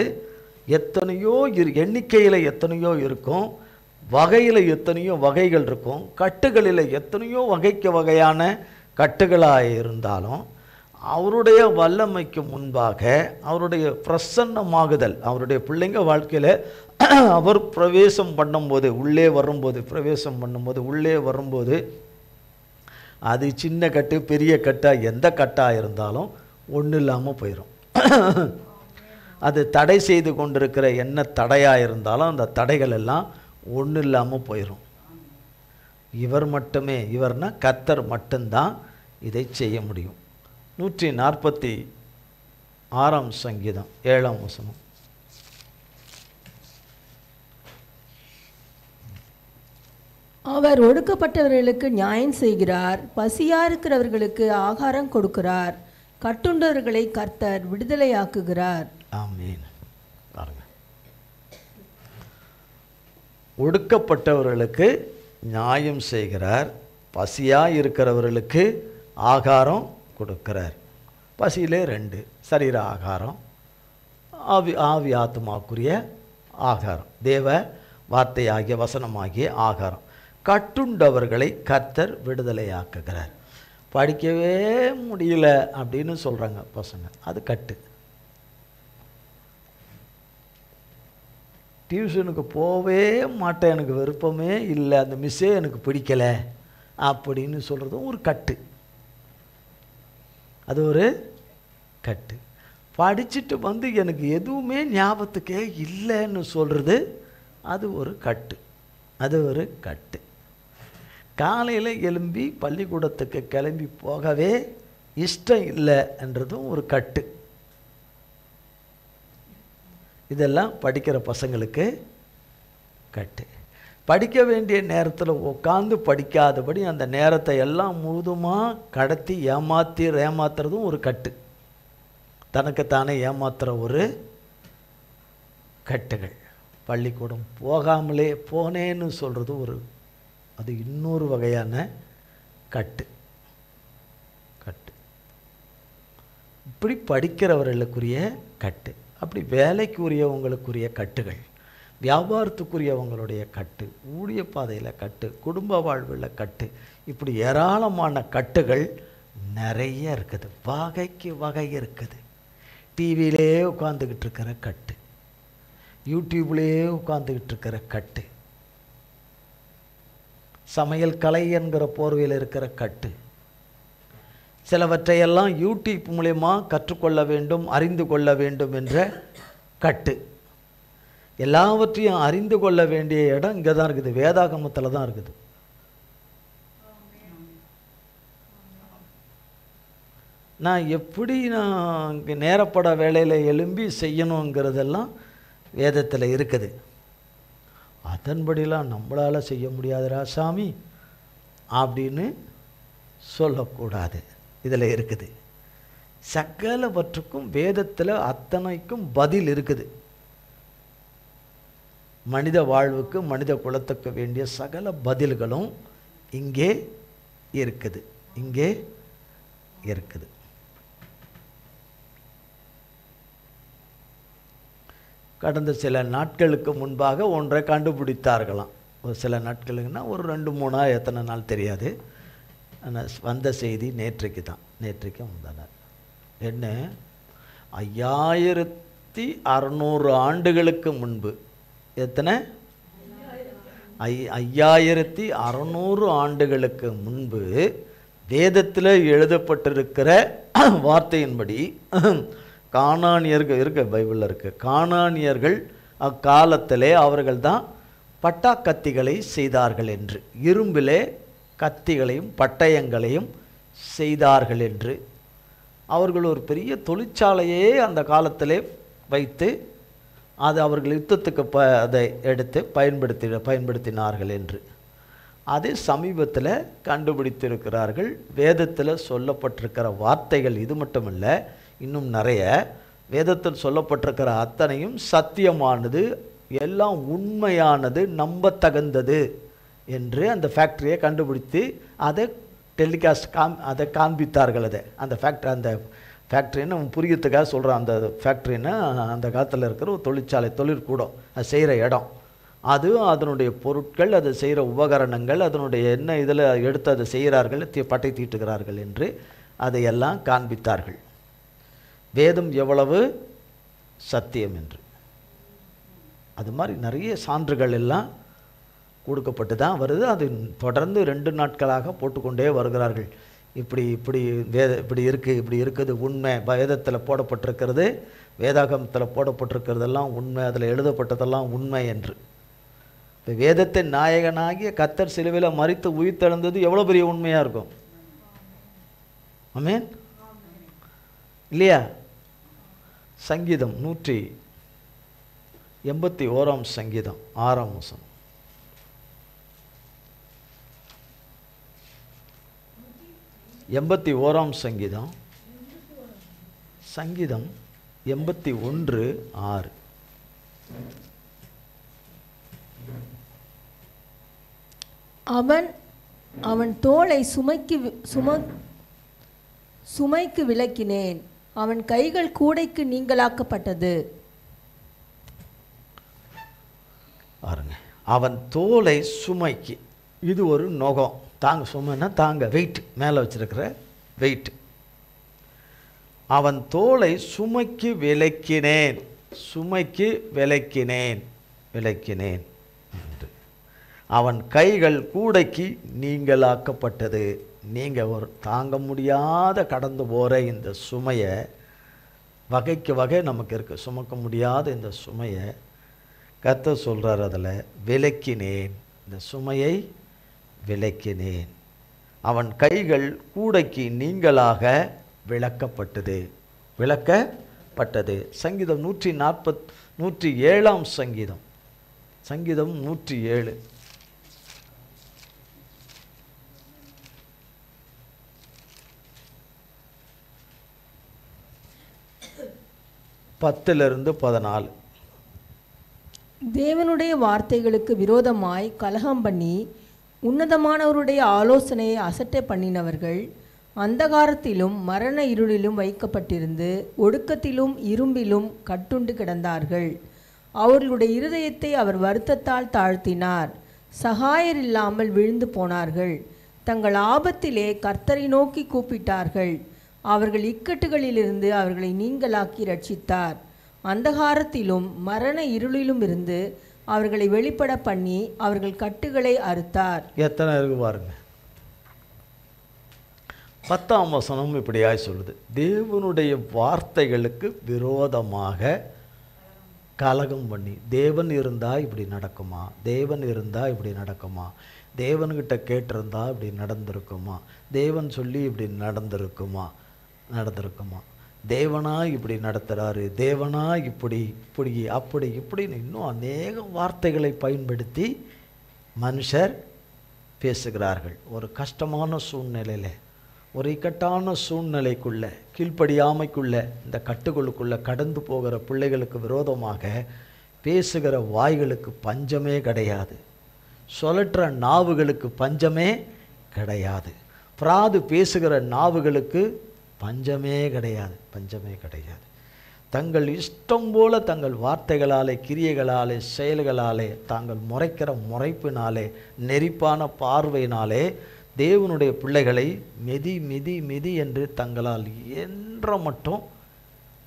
S1: எத்தனையோ எண்ணிக்கையில் எத்தனையோ இருக்கும், வகையில் எத்தனையோ வகைகள் இருக்கும், கட்டுகளில் எத்தனையோ வகையான கட்டுகளாக இருந்தாலும் அவருடைய வல்லமைக்கு முன்பாக அவருடைய பிரசன்னமாகுதல், அவருடைய பிள்ளைங்க வாழ்க்கையில் அவர் பிரவேசம் பண்ணும்போது உள்ளே வரும்போது அது சின்ன கட்டு பெரிய கட்டாக எந்த கட்டாக இருந்தாலும் ஒன்றும் இல்லாமல் போயிடும். அது தடை செய்து கொண்டிருக்கிற என்ன தடையாக இருந்தாலும் அந்த தடைகள் எல்லாம் ஒன்றும் இல்லாமல் போயிடும். இவர்னா கர்த்தர் மட்டும்தான் இதை செய்ய முடியும். 146 சங்கீதம் 7 வசனம்.
S2: அவர் ஒடுக்கப்பட்டவர்களுக்கு நியாயம் செய்கிறார், பசியா இருக்கிறவர்களுக்கு ஆகாரம் கொடுக்கிறார், கட்டுண்டவர்களை கர்த்தர் விடுதலையாக்குகிறார்.
S1: ஆமென். பாருங்க, ஒடுக்கப்பட்டவர்களுக்கு நியாயம் செய்கிறார், பசியா இருக்கிறவர்களுக்கு ஆகாரம் கொடுக்கிறார். பசியிலே 2, சரீர ஆகாரம், ஆவி ஆத்மாக்குரிய ஆகாரம், தேவ வார்த்தையாகிய வசனமாகிய ஆகாரம். கட்டுண்டவர்களை கர்த்தர் விடுதலையாக்குகிறார். படிக்கவே முடியல அப்படின்னு சொல்கிறாங்க பசங்க, அது கட்டு. டியூஷனுக்கு போவே மாட்டேன், எனக்கு விருப்பமே இல்லை, அந்த மிஸ்ஸே எனக்கு பிடிக்கலை அப்படின்னு சொல்கிறதும் ஒரு கட்டு. அது ஒரு கட்டு. படிச்சுட்டு வந்து எனக்கு எதுவுமே ஞாபகத்துக்கே இல்லைன்னு சொல்கிறது அது ஒரு கட்டு. காலையில் எழும்பி பள்ளிக்கூடத்துக்கு கிளம்பி போகவே இஷ்டம் இல்லை என்றதும் ஒரு கட்டு. இதெல்லாம் படிக்கிற பசங்களுக்கு கட்டு. படிக்க வேண்டிய நேரத்தில் உட்காந்து படிக்காதபடி அந்த நேரத்தை எல்லாம் முழுதுமாக கடத்தி ஏமாத்துறதும் ஒரு கட்டு. தனக்குத்தானே ஏமாத்துகிற ஒரு கட்டுகள். பள்ளிக்கூடம் போகாமலே போனேன்னு சொல்கிறது அது இன்னொரு வகையான கட்டு. இப்படி படிக்கிறவர்களுக்குரிய கட்டு, அப்படி வேலைக்குரியவங்களுக்குரிய கட்டுகள், வியாபாரத்துக்குரியவங்களுடைய கட்டு, ஊழிய பாதையில் கட்டு, குடும்ப வாழ்வில் கட்டு, இப்படி ஏராளமான கட்டுகள் நிறைய இருக்குது. வகைக்கு வகை இருக்குது. டிவியிலே உட்காந்துக்கிட்டு இருக்கிற கட்டு, யூடியூப்லேயே உட்காந்துக்கிட்டு இருக்கிற கட்டு, சமையல் கலை என்கிற போர்வையில் இருக்கிற கட்டு, சிலவற்றையெல்லாம் யூடியூப் மூலமா கற்றுக்கொள்ள வேண்டும், அறிந்து கொள்ள வேண்டும் என்ற கட்டு, எல்லாவற்றையும் அறிந்து கொள்ள வேண்டிய இடம் இங்கே தான் இருக்குது, வேதாகமத்தில் தான் இருக்குது. நான் எப்படி நான் இங்கே நேரப்பட வேலையில் எழும்பி செய்யணுங்கிறதெல்லாம் வேதத்தில் இருக்குது. அதன்படிலாம் நம்மளால் செய்ய முடியாதுடா சாமி அப்படின்னு சொல்லக்கூடாது. இதில் இருக்குது சகலவற்றுக்கும், வேதத்தில் அத்தனைக்கும் பதில் இருக்குது. மனித வாழ்வுக்கு, மனித குலத்துக்கு வேண்டிய சகல பதில்களும் இங்கே இருக்குது, இங்கே இருக்குது. கடந்த சில நாட்களுக்கு முன்பாக ஒன்றை கண்டுபிடித்தார்களாம். ஒரு சில நாட்களுக்குன்னா ஒரு 2-3 எத்தனை நாள் தெரியாது. ஆனால் வந்த செய்தி நேற்றைக்கு தான், நேற்றைக்கு வந்தனர். என்ன, 5600 ஆண்டுகளுக்கு முன்பு, எத்தனை 5600 ஆண்டுகளுக்கு முன்பு வேதத்தில் எழுதப்பட்டிருக்கிற வார்த்தையின்படி கானானியர்கள் இருக்க, பைபிளில் இருக்குது, கானானியர்கள் அக்காலத்திலே அவர்கள் தான் பட்டாக்கத்திகளை செய்தார்கள் என்று, இரும்பிலே கத்திகளையும் பட்டயங்களையும் செய்தார்கள் என்று, அவர்கள் ஒரு பெரிய தொழிற்சாலையே அந்த காலத்திலே வைத்து அது அவர்கள் யுத்தத்துக்கு அதை எடுத்து பயன்படுத்தினார்கள் என்று. அது சமீபத்தில் கண்டுபிடித்திருக்கிறார்கள். வேதத்தில் சொல்லப்பட்டிருக்கிற வார்த்தைகள் இது மட்டுமல்ல, இன்னும் நிறைய வேதத்தில் சொல்லப்பட்டிருக்கிற அத்தனையும் சத்தியமானது, எல்லாம் உண்மையானது, நம்பத்தகுந்தது என்று அந்த ஃபேக்ட்ரியை கண்டுபிடித்து அதை டெலிகாஸ்ட் அதை காண்பித்தார்கள். அதை அந்த ஃபேக்ட்ரின்னு புரியத்துக்காக சொல்கிறான். அந்த ஃபேக்ட்ரின்னா அந்த காலத்தில் இருக்கிற ஒரு தொழிற்சாலை, தொழிற்கூடம், அது செய்கிற இடம், அது அதனுடைய பொருட்கள், அது செய்கிற உபகரணங்கள், அதனுடைய என்ன இதில் எடுத்து அதை செய்கிறார்கள், பட்டை தீட்டுகிறார்கள் என்று அதையெல்லாம் காண்பித்தார்கள். வேதம் எவ்வளவு சத்தியம் என்று. அது மாதிரி நிறைய சான்றுகள் எல்லாம் கொடுக்கப்பட்டு தான் வருது. அது தொடர்ந்து 2 நாட்களாக போட்டுக்கொண்டே வருகிறார்கள். இப்படி இருக்குது உண்மை, வேதத்தில் போடப்பட்டிருக்கிறது, வேதாகமத்தில் போடப்பட்டிருக்கிறதெல்லாம் உண்மை, அதில் எழுதப்பட்டதெல்லாம் உண்மை என்று. இப்போ வேதத்தின் நாயகனாகிய கர்த்தர் சிலுவையில் மரித்து உயிர்த்தெழுந்தது எவ்வளோ பெரிய உண்மையாக இருக்கும். ஆமென் இல்லையா? சங்கீதம் 181 சங்கீதம் 6ஆம் வசனம். சங்கீதம் 81:6.
S2: அவன் தோளை சுமைக்கு விலக்கினேன், அவன் கைகள் கூடைக்கு நீங்களாக்கப்பட்டது.
S1: பாருங்க, அவன் தோலை சுமைக்கு, இது ஒரு நோகம், தாங்க, சுமைன்னா தாங்க, வெயிட், மேலே வச்சிருக்கிற வெயிட். அவன் தோலை சுமைக்கு விலக்கினேன் என்று. அவன் கைகள் கூடைக்கு நீங்களாக்கப்பட்டது. நீங்கள் ஒரு தாங்க முடியாத கடந்து போகிற இந்த சுமையை, வகைக்கு வகை நமக்கு இருக்குது, சுமக்க முடியாத இந்த சுமையை கர்த்தர் சொல்கிறார், அதில் விலக்கினேன், இந்த சுமையை விலக்கினேன். அவன் கைகள் கூடைக்கு நீங்களாக விளக்கப்பட்டது. சங்கீதம் 107 சங்கீதம் 107. பத்திலிருந்து 14.
S2: தேவனுடைய வார்த்தைகளுக்கு விரோதமாய் கலகம் பண்ணி உன்னதமானவருடைய ஆலோசனையை அசட்டை பண்ணினவர்கள் அந்தகாரத்திலும் மரண இருளிலும் வைக்கப்பட்டிருந்து ஒடுக்கத்திலும் இரும்பிலும் கட்டுண்டு கிடந்தார்கள். அவர்களுடைய இருதயத்தை அவர் வருத்தத்தால் தாழ்த்தினார், சகாயர் இல்லாமல் விழுந்து போனார்கள். தங்கள் ஆபத்திலே கர்த்தரை நோக்கி கூப்பிட்டார்கள், அவர்கள் இக்கட்டுகளிலிருந்து அவர்களை நீங்களாக்கி ரட்சித்தார். அந்தகாரத்திலும் மரண இருளிலும் இருந்து அவர்களை வெளிப்பட பண்ணி அவர்கள் கட்டுகளை அறுத்தார்.
S1: எத்தனை இருக்கு பாருங்க. 10ஆம் வசனம் இப்படியாய் சொல்லுது, தேவனுடைய வார்த்தைகளுக்கு விரோதமாக கலகம் பண்ணி, தேவன் இருந்தால் இப்படி நடக்குமா, தேவன் இருந்தால் இப்படி நடக்குமா, தேவன்கிட்ட கேட்டிருந்தா இப்படி நடந்திருக்குமா, தேவன் சொல்லி இப்படி நடந்திருக்குமா, தேவனா இப்படி நடத்துகிறாரு, தேவனா இப்படி இப்படி அப்படி இப்படின்னு இன்னும் அநேக வார்த்தைகளை பயன்படுத்தி மனுஷர் பேசுகிறார்கள். ஒரு கஷ்டமான சூழ்நிலையில், ஒரு இக்கட்டான சூழ்நிலைக்குள்ளே, கீழ்ப்படியாமைக்குள்ளே, இந்த கட்டுகளுக்குள்ளே கடந்து போகிற பிள்ளைகளுக்கு விரோதமாக பேசுகிற வாய்களுக்கு பஞ்சமே கிடையாது. சொல்லற்ற நாவுகளுக்கு பஞ்சமே கிடையாது. பிராது பேசுகிற நாவுகளுக்கு பஞ்சமே கிடையாது. தங்கள் இஷ்டம் போல தங்கள் வார்த்தைகளாலே, கிரியைகளாலே, செயல்களாலே, தாங்கள் முறைக்கிற முறைப்பினாலே, நெறிப்பான பார்வையினாலே தேவனுடைய பிள்ளைகளை மிதி மிதி மிதி என்று தங்களால் என்ற மட்டும்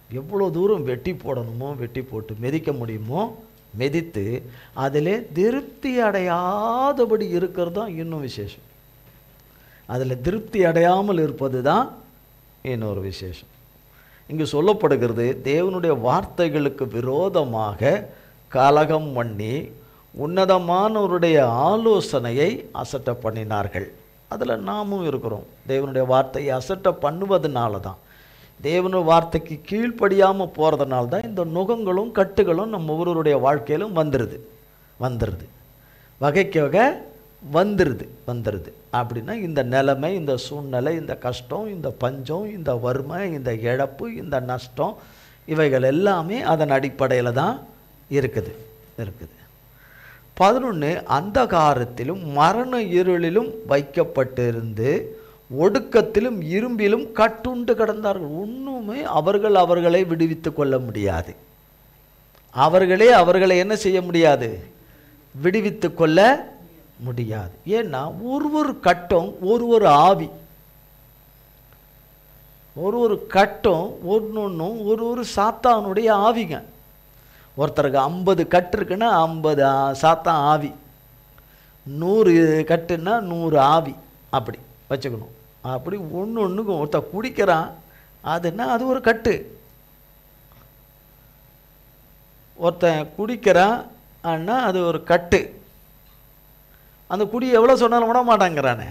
S1: எவ்வளோ தூரம் வெட்டி போடணுமோ வெட்டி போட்டு மிதிக்க முடியுமோ மிதித்து அதிலே திருப்தி அடையாதபடி இருக்கிறது தான் இன்னும் விசேஷம். அதில் திருப்தி அடையாமல் இருப்பது தான் இன்னொரு விசேஷம். இங்கு சொல்லப்படுகிறது, தேவனுடைய வார்த்தைகளுக்கு விரோதமாக கலகம் பண்ணி உன்னதமானவருடைய ஆலோசனையை அசட்ட பண்ணினார்கள். அதில் நாமும் இருக்கிறோம். தேவனுடைய வார்த்தையை அசட்ட பண்ணுவதனால தான், தேவனுடைய வார்த்தைக்கு கீழ்ப்படியாமல் போகிறதுனால தான் இந்த நுகங்களும் கட்டுகளும் நம்ம ஒவ்வொருவருடைய வாழ்க்கையிலும் வந்துடுது வகைக்கு வகை வந்துடுது. அப்படின்னா இந்த நிலைமை, இந்த சூழ்நிலை, இந்த கஷ்டம், இந்த பஞ்சம், இந்த வறுமை, இந்த இழப்பு, இந்த நஷ்டம், இவைகள் எல்லாமே அதன் அடிப்படையில் தான் இருக்குது. 11 அந்தகாரத்திலும் மரண இருளிலும் வைக்கப்பட்டிருந்து ஒடுக்கத்திலும் இரும்பிலும் கட்டுண்டு கிடந்தார்கள். ஒன்றுமே அவர்களை விடுவித்து கொள்ள முடியாது. அவர்களை என்ன செய்ய முடியாது? விடுவித்து கொள்ள முடியாது. ஏன்னா ஒரு கட்டம் ஒரு ஆவி, ஒரு கட்டம் ஒன்னொன்னும் ஒரு சாத்தானுடைய ஆவிங்க. ஒருத்தருக்கு 50 கட்டு இருக்குன்னா 50 சாத்தான் ஆவி, 100 கட்டுன்னா 100 ஆவி, அப்படி வச்சுக்கணும். அப்படி ஒன்றுக்கும் ஒருத்தர் குடிக்கிறான், அதுன்னா அது ஒரு கட்டு. ஒருத்தன் குடிக்கிறான் அண்ணா அது ஒரு கட்டு. அந்த குடி எவ்வளோ சொன்னாலும் விட மாட்டாங்கிறானே.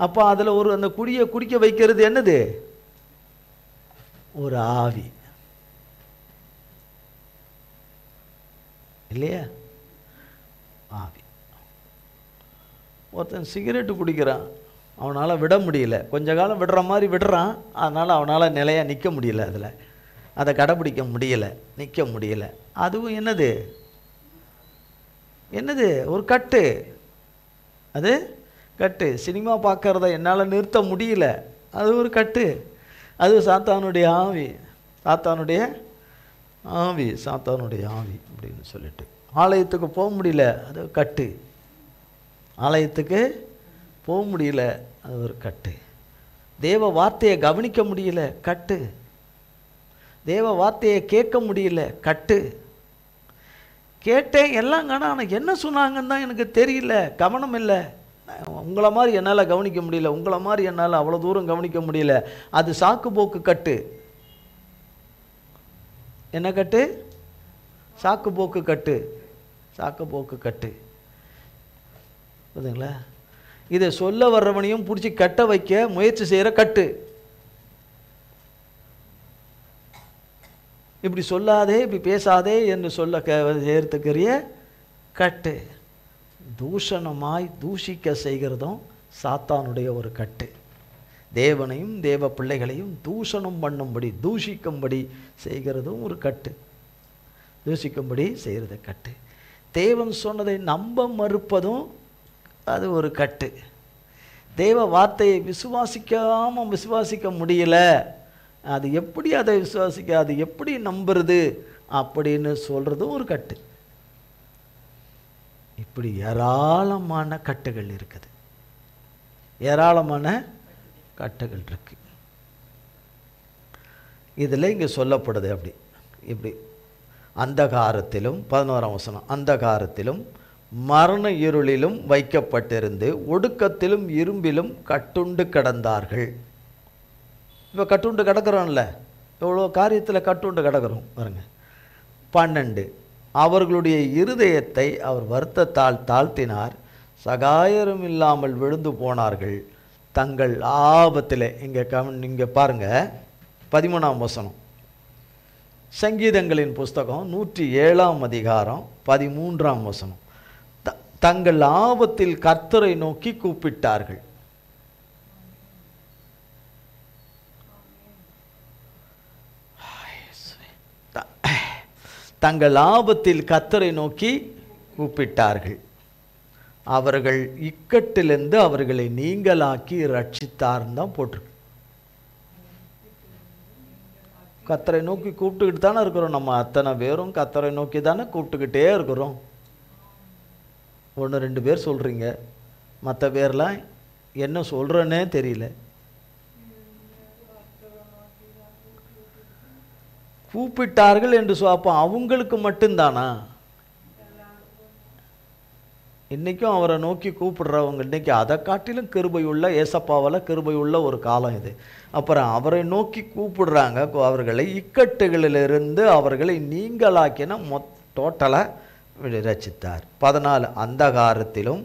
S1: அப்போ அதில் அந்த குடியை குடிக்க வைக்கிறது என்னது? ஒரு ஆவி இல்லையா? ஆவி. ஒருத்தன் சிகரெட்டு குடிக்கிறான், அவனால் விட முடியல, கொஞ்ச காலம் விடுற மாதிரி விடுறான், அதனால் அவனால் நிலையாக நிற்க முடியல, அதில் அதை கடைப்பிடிக்க முடியலை, நிற்க முடியலை. அதுவும் என்னது? ஒரு கட்டு. அது கட்டு. சினிமா பார்க்கறத என்னால் நிறுத்த முடியல, அது ஒரு கட்டு. அது சாத்தானுடைய ஆவி அப்படின்னு சொல்லிட்டு. ஆலயத்துக்கு போக முடியல, அது கட்டு. ஆலயத்துக்கு போக முடியல, அது ஒரு கட்டு. தேவ வார்த்தையை கவனிக்க முடியல, கட்டு. தேவ வார்த்தையை கேட்க முடியல, கட்டு. கேட்டேன் எல்லாம் காண, ஆனால் என்ன சொன்னாங்கன்னு தான் எனக்கு தெரியல, கவனம் இல்லை. உங்களை மாதிரி என்னால் கவனிக்க முடியல, உங்களை மாதிரி என்னால் அவ்வளோ தூரம் கவனிக்க முடியல. அது சாக்கு போக்கு கட்டு. என்ன கட்டு? சாக்கு போக்கு கட்டு. புரியுதுங்களா? இதை சொல்ல வர்றவனையும் பிடிச்சி கட்ட வைக்க முயற்சி செய்கிற கட்டு. இப்படி சொல்லாதே, இப்படி பேசாதே என்று சொல்ல சேர்த்துக்கிறிய கட்டு. தூஷணமாய் தூஷிக்க செய்கிறதும் சாத்தானுடைய ஒரு கட்டு. தேவனையும் தேவ பிள்ளைகளையும் தூஷணம் பண்ணும்படி, தூஷிக்கும்படி செய்கிறதும் ஒரு கட்டு. தூஷிக்கும்படி செய்கிறது கட்டு. தேவன் சொன்னதை நம்ப மறுப்பதும் அது ஒரு கட்டு. தேவ வார்த்தையை விசுவாசிக்க முடியல, அது எப்படி அதை விசுவாசிக்க, அது எப்படி நம்புறது அப்படின்னு சொல்கிறதும் ஒரு கட்டு. இப்படி ஏராளமான கட்டுகள் இருக்குது. இருக்கு. இதில் இங்கே சொல்லப்படுது இப்படி அந்தகாரத்திலும் 11ஆம் வசனம், அந்தகாரத்திலும் மரண இருளிலும் வைக்கப்பட்டிருந்து ஒடுக்கத்திலும் இரும்பிலும் கட்டுண்டு கிடந்தார்கள். இப்போ கட்டுண்டு கிடக்கிறோம்ல, எவ்வளோ காரியத்தில் கட்டுண்டு கிடக்கிறோம் பாருங்க. 12 அவர்களுடைய இருதயத்தை அவர் வருத்தத்தால் தாழ்த்தினார், சகாயரும் இல்லாமல் விழுந்து போனார்கள், தங்கள் ஆபத்தில். இங்கே பாருங்க 13ஆம் வசனம், சங்கீதங்களின் புஸ்தகம் 107ஆம் அதிகாரம் 13ஆம் வசனம். தங்கள் ஆபத்தில் கர்த்தரை நோக்கி கூப்பிட்டார்கள். தங்கள் ஆபத்தில் கர்த்தரை நோக்கி கூப்பிட்டார்கள், அவர்கள் இக்கட்டிலிருந்து அவர்களை நீங்களாக்கி ரட்சித்தார்னு தான் போட்டிருக்கு. கர்த்தரை நோக்கி கூப்பிட்டுக்கிட்டு தானே இருக்கிறோம். நம்ம அத்தனை பேரும் கர்த்தரை நோக்கி தானே கூப்பிட்டுக்கிட்டே இருக்கிறோம். 1-2 பேர் சொல்கிறீங்க, மற்ற பேர்லாம் என்ன சொல்கிறேன்னே தெரியல. கூப்பிட்டார்கள் என்று அப்போ அவங்களுக்கு மட்டும்தானா? இன்றைக்கும் அவரை நோக்கி கூப்பிடுறவங்க இன்றைக்கி அதை காட்டிலும் கிருபையுள்ள, ஏசப்பாவால் கிருபையுள்ள ஒரு காலம் இது. அப்புறம் அவரை நோக்கி கூப்பிடுறாங்க, அவர்களை இக்கட்டுகளிலிருந்து அவர்களை நீங்களாக்கின டோட்டலாக ரட்சித்தார். 14 அந்தகாரத்திலும்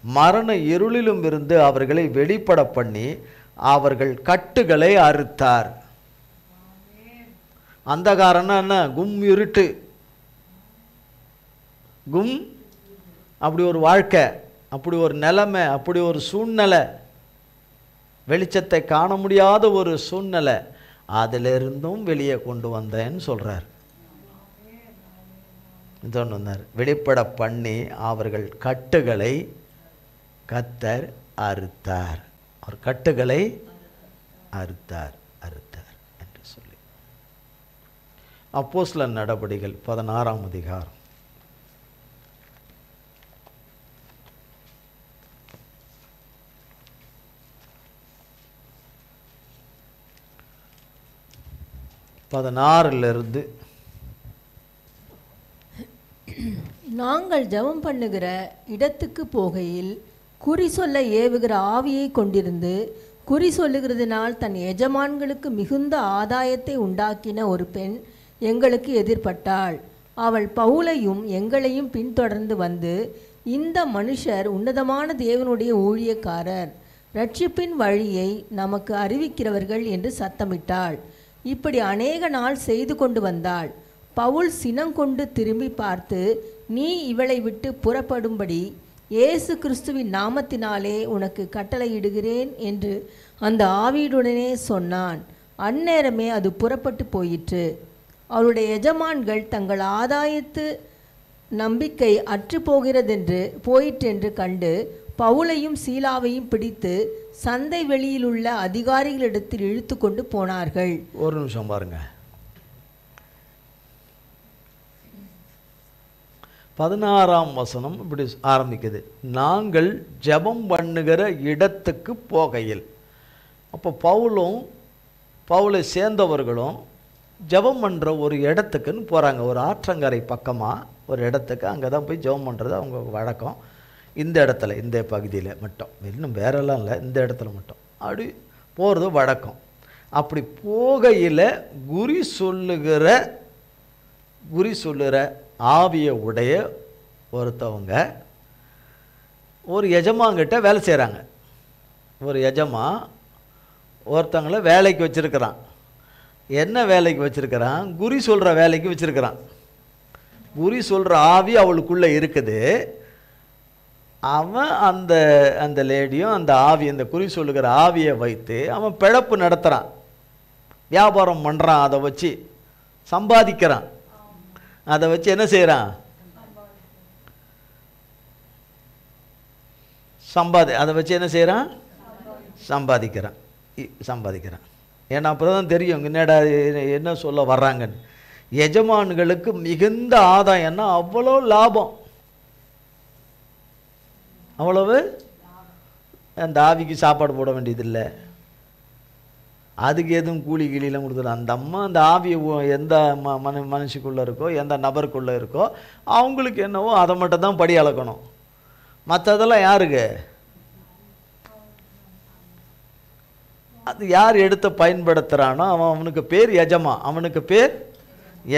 S1: மரண இருளிலும் இருந்து அவர்களை வெளிப்பட பண்ணி அவர்கள் கட்டுகளை அறுத்தார். அந்தகாரம்னா என்ன? கும் இருட்டு, கும் அப்படி ஒரு வாழ்க்கை, அப்படி ஒரு நிலைமை, அப்படி ஒரு சூழ்நிலை, வெளிச்சத்தை காண முடியாத ஒரு சூழ்நிலை, அதிலிருந்தும் வெளியே கொண்டு வந்தேன்னு சொல்கிறார். இதொன்று வந்தார், வெளிப்பட பண்ணி அவர்கள் கட்டுகளை கர்த்தர் அறுத்தார். அவர் கட்டுகளை அறுத்தார் அறுத்தார் என்று சொல்லி அப்போஸ்தலர் நடபடிகள் 16ஆம் அதிகாரம் 16
S2: நாங்கள் ஜெபம் பண்ணுகிற இடத்துக்கு போகையில் குறி சொல்ல ஏவுகிற ஆவியை கொண்டிருந்து குறி சொல்லுகிறதுனால் தன் எஜமான்களுக்கு மிகுந்த ஆதாயத்தை உண்டாக்கின ஒரு பெண் எங்களுக்கு எதிர்பட்டாள். அவள் பவுலையும் எங்களையும் பின்தொடர்ந்து வந்து, இந்த மனுஷர் உன்னதமான தேவனுடைய ஊழியக்காரர், ரட்சிப்பின் வழியை நமக்கு அறிவிக்கிறவர்கள் என்று சத்தமிட்டாள். இப்படி அநேக நாள் செய்து கொண்டு வந்தாள். பவுல் சினங்கொண்டு திரும்பி பார்த்து, நீ இவளை விட்டு புறப்படும்படி இயேசு கிறிஸ்துவின் நாமத்தினாலே உனக்கு கட்டளையிடுகிறேன் என்று அந்த ஆவியுடனே சொன்னான். அந்நேரமே அது புறப்பட்டு போயிற்று. அவருடைய எஜமான்கள் தங்கள் ஆதாயத்து நம்பிக்கை அற்று போயிற்றென்று கண்டு பவுலையும் சீலாவையும் பிடித்து சந்தை வெளியிலுள்ள அதிகாரிகளிடத்தில் இழுத்து கொண்டு போனார்கள்.
S1: ஒரு நிமிஷம் பாருங்க. 16ஆம் வசனம் இப்படி ஆரம்பிக்குது, நாங்கள் ஜெபம் பண்ணுகிற இடத்துக்கு போகையில். அப்போ பவுலை சேர்ந்தவர்களும் ஜெபம் பண்ணுற ஒரு இடத்துக்குன்னு போகிறாங்க. ஒரு ஆற்றங்கரை பக்கமாக ஒரு இடத்துக்கு, அங்கே தான் போய் ஜெபம் பண்ணுறது அவங்க வழக்கம். இந்த இடத்துல, இந்த பகுதியில் மட்டும், இன்னும் வேறெல்லாம் இல்லை, இந்த இடத்துல மட்டும் அப்படி போகிறது வழக்கம். அப்படி போகையில் குறி சொல்லுகிற ஆவியை உடைய ஒருத்தவங்க ஒரு எஜமான்கிட்ட வேலை செய்கிறாங்க. ஒரு எஜமான் ஒருத்தவங்கள வேலைக்கு வச்சுருக்கிறான். என்ன வேலைக்கு வச்சுருக்கிறான்? குறி சொல்கிற வேலைக்கு வச்சுருக்கிறான். குறி சொல்கிற ஆவி அவளுக்குள்ளே இருக்குது. அவன் அந்த லேடியும் அந்த ஆவி, அந்த குறி சொல்லுகிற ஆவியை வைத்து அவன் பிழப்பு நடத்துகிறான், வியாபாரம் பண்ணுறான், அதை வச்சு சம்பாதிக்கிறான். அதை வச்சு என்ன செய்கிறான்? அதை வச்சு என்ன செய்கிறான்? சம்பாதிக்கிறான். ஏன்னா அப்புறம் தான் தெரியும் என்னடா என்ன சொல்ல வர்றாங்கன்னு. எஜமான்களுக்கு மிகுந்த ஆதாயம்னா அவ்வளோ லாபம், அவ்வளவு. அந்த ஆவிக்கு சாப்பாடு போட வேண்டியதில்லை, அதுக்கு எதுவும் கூலி கீழிலாம் கொடுத்துடும். அந்த அம்மா அந்த ஆவியை எந்த மனுஷுக்குள்ளே இருக்கோ, எந்த நபருக்குள்ளே இருக்கோ, அவங்களுக்கு என்னவோ அதை மட்டும் தான் படி அளக்கணும். மற்றதெல்லாம் யாருக்கு? அது யார் எடுத்து பயன்படுத்துகிறானோ அவனுக்கு பேர் எஜமா, அவனுக்கு பேர்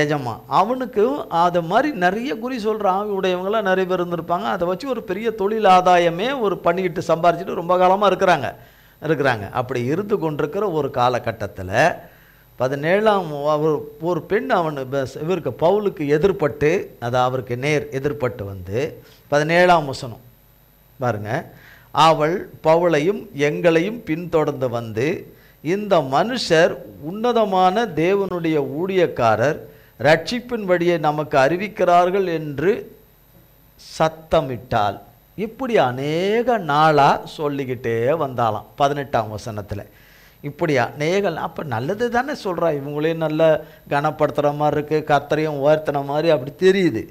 S1: எஜமா. அவனுக்கு அதை மாதிரி நிறைய குறி சொல்கிற ஆவி உடையவங்களாம் நிறைய பேர் இருந்திருப்பாங்க. அதை வச்சு ஒரு பெரிய தொழில் ஆதாயமே ஒரு பண்ணிக்கிட்டு சம்பாரிச்சிட்டு ரொம்ப காலமாக இருக்கிறாங்க. அப்படி இருந்து கொண்டிருக்கிற ஒரு காலகட்டத்தில் 17ஆம் ஒரு பெண் இவருக்கு பவுலுக்கு எதிர்பட்டு, அது அவருக்கு நேர் எதிர்பட்டு வந்து 17ஆம் வசனம் பாருங்க, அவள் பவுலையும் எங்களையும் பின்தொடர்ந்து வந்து, இந்த மனுஷர் உன்னதமான தேவனுடைய ஊழியக்காரர், ரட்சிப்பின் வழியை நமக்கு அறிவிக்கிறார்கள் என்று சத்தமிட்டாள். இப்படி அநேக நாளாக சொல்லிக்கிட்டே வந்தாலாம். 18ஆம் வசனத்தில் இப்படி அநேக, அப்போ நல்லது தானே சொல்கிறா, இவங்களையும் நல்ல கனப்படுத்துகிற மாதிரி இருக்குது, கர்த்தரையும் உயர்த்தின மாதிரி அப்படி தெரியுது.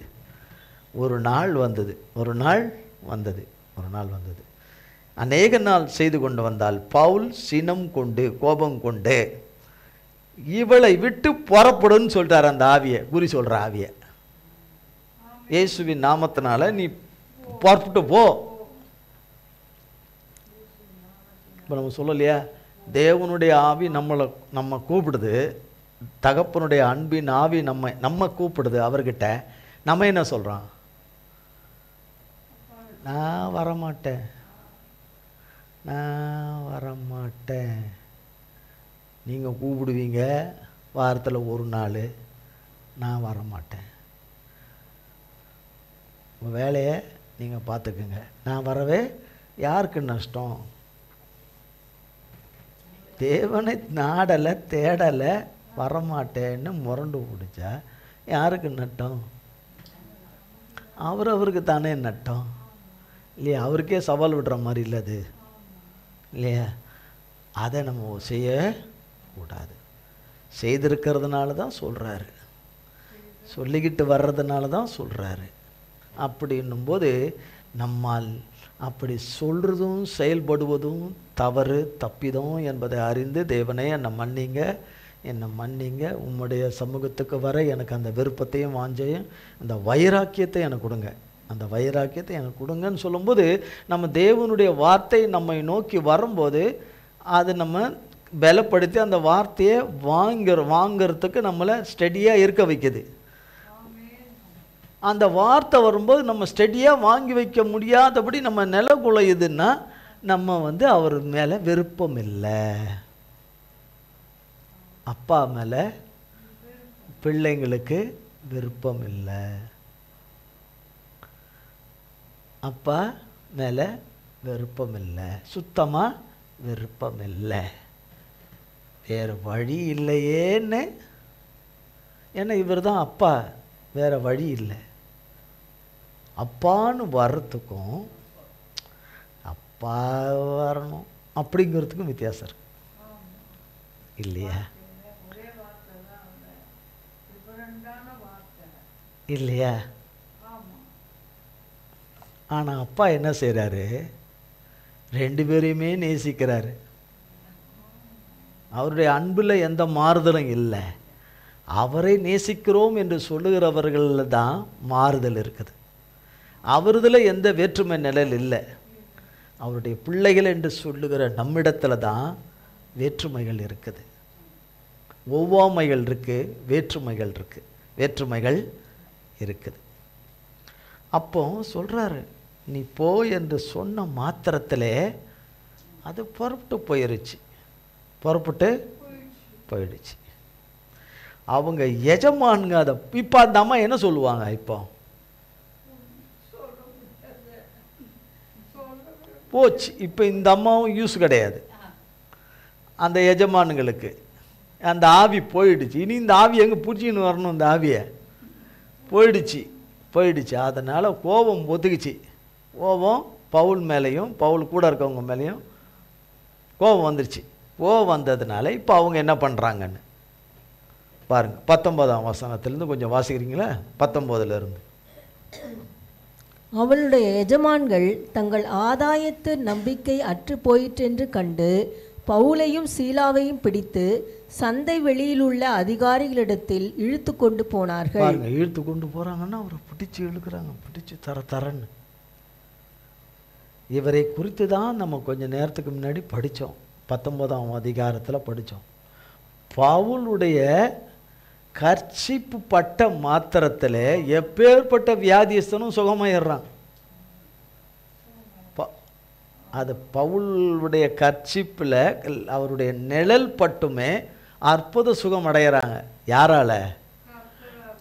S1: ஒரு நாள் வந்தது அநேக நாள் செய்து கொண்டு வந்தால் பவுல் சினம் கொண்டு கோபம் கொண்டு இவளை விட்டு புறப்படுன்னு சொல்லிட்டார். அந்த ஆவியை, குறி சொல்கிற ஆவியை, இயேசுவின் நாமத்தினால நீ புறப்பட்டு போ. இப்போ நம்ம சொல்லலையா, தேவனுடைய ஆவி நம்ம கூப்பிடுது, தகப்பனுடைய அன்பின் ஆவி நம்ம கூப்பிடுது அவர்கிட்ட. நம்ம என்ன சொல்கிறோம்? நான் வரமாட்டேன். நீங்கள் கூப்பிடுவீங்க வாரத்தில் ஒரு நாள், நான் வரமாட்டேன். உங்கள் வேலையை நீங்கள் பார்த்துக்குங்க, நான் வரவே யாருக்கு நஷ்டம்? தேவனை நாடலை தேடலை வரமாட்டேன்னு முரண்டு பிடிச்சா யாருக்கு நட்டம்? அவருக்கு தானே நட்டம் இல்லையா? அவருக்கே சவால் விடுற மாதிரி இல்லை அது இல்லையா? அதை நம்ம செய்யக்கூடாது. செய்திருக்கிறதுனால தான் சொல்கிறாரு, சொல்லிக்கிட்டு வர்றதுனால தான் சொல்கிறாரு. அப்படின்னும்போது நம்மால் அப்படி சொல்கிறதும் செயல்படுவதும் தவறு தப்பிதம் என்பதை அறிந்து, தேவனே என்னை மன்னிங்க, உம்முடைய சமூகத்துக்கு வர எனக்கு அந்த விருப்பத்தையும் வாஞ்சையும் அந்த வைராக்கியத்தை எனக்கு கொடுங்க, அந்த வைராக்கியத்தை எனக்கு கொடுங்கன்னு சொல்லும்போது, நம்ம தேவனுடைய வார்த்தை நம்மை நோக்கி வரும்போது அது நம்ம பலப்படுத்தி அந்த வார்த்தையை வாங்கிறதுக்கு நம்மளை ஸ்டெடியாக இருக்க வைக்குது. அந்த வார்த்தை வரும்போது நம்ம ஸ்டெடியாக வாங்கி வைக்க முடியாதபடி நம்ம நிலகுலையுதுன்னா நம்ம அவர் மேலே விருப்பம் இல்லை. அப்பா மேலே பிள்ளைங்களுக்கு விருப்பம் இல்லை, அப்பா மேலே விருப்பம் இல்லை, சுத்தமாக விருப்பம் இல்லை. வேறு வழி இல்லையேன்னு, ஏன்னா இவர் தான் அப்பா, வேறு வழி இல்லை. அப்பான்னு வர்றதுக்கும் அப்பா வரணும் அப்படிங்கிறதுக்கும் வித்தியாசம் இருக்கு இல்லையா? இல்லையா? ஆனால் அப்பா என்ன செய்கிறாரு? ரெண்டு பேரையுமே நேசிக்கிறாரு. அவருடைய அன்பில் எந்த மாறுதலும் இல்லை. அவரை நேசிக்கிறோம் என்று சொல்லுகிறவர்களில் தான் மாறுதல் இருக்குது. அவரதில் எந்த வேற்றுமை நிலையில் இல்லை. அவருடைய பிள்ளைகள் என்று சொல்லுகிற நம்மிடத்தில் தான் வேற்றுமைகள் இருக்குது. ஒவ்வாமைகள் இருக்குது, வேற்றுமைகள் இருக்குது. அப்போ சொல்கிறாரு, நீ போ என்று சொன்ன மாத்திரத்திலே அது புறப்பட்டு போயிடுச்சு. அவங்க எஜமானுங்க அதை இப்போ அந்த அம்மா என்ன சொல்லுவாங்க? இப்போ போச்சு. இப்போ இந்த அம்மாவும் யூஸ் கிடையாது அந்த எஜமானுங்களுக்கு. அந்த ஆவி போயிடுச்சு. இனி இந்த ஆவி எங்கே பிடிச்சின்னு வரணும்? இந்த ஆவியை போயிடுச்சு. அதனால் கோபம் ஒத்துக்குச்சு. கோபம் பவுல் மேலேயும் பவுல் கூட இருக்கவங்க மேலேயும் கோபம் வந்துருச்சு. கோபம் வந்ததுனால இப்போ அவங்க என்ன பண்ணுறாங்கன்னு பாருங்கள். 19ஆம் வசனத்திலேருந்து கொஞ்சம் வாசிக்கிறீங்களா? 19லேருந்து.
S2: அவளுடைய எஜமான்கள் தங்கள் ஆதாயத்து நம்பிக்கை அற்று போயிற்றென்று கண்டு பவுலையும் சீலாவையும் பிடித்து சந்தை வெளியிலுள்ள அதிகாரிகளிடத்தில் இழுத்து கொண்டு போனார்கள்.
S1: இழுத்து கொண்டு போகிறாங்கன்னா அவரை பிடிச்சி இழுக்கிறாங்க, பிடிச்சி தரன்னு. இவரை குறித்து தான் நம்ம கொஞ்சம் நேரத்துக்கு முன்னாடி படித்தோம். 19ஆம் அதிகாரத்தில் படித்தோம். பவுலுடைய கர்ச்சிப்பு பட்ட மாத்திரத்தில் எப்பேற்பட்ட வியாதியஸ்தனும் சுகமாயிடுறான். அது பவுலுடைய கர்ச்சிப்பில் அவருடைய நிழல் பட்டுமே அற்புத சுகம் அடைகிறாங்க. யாரால?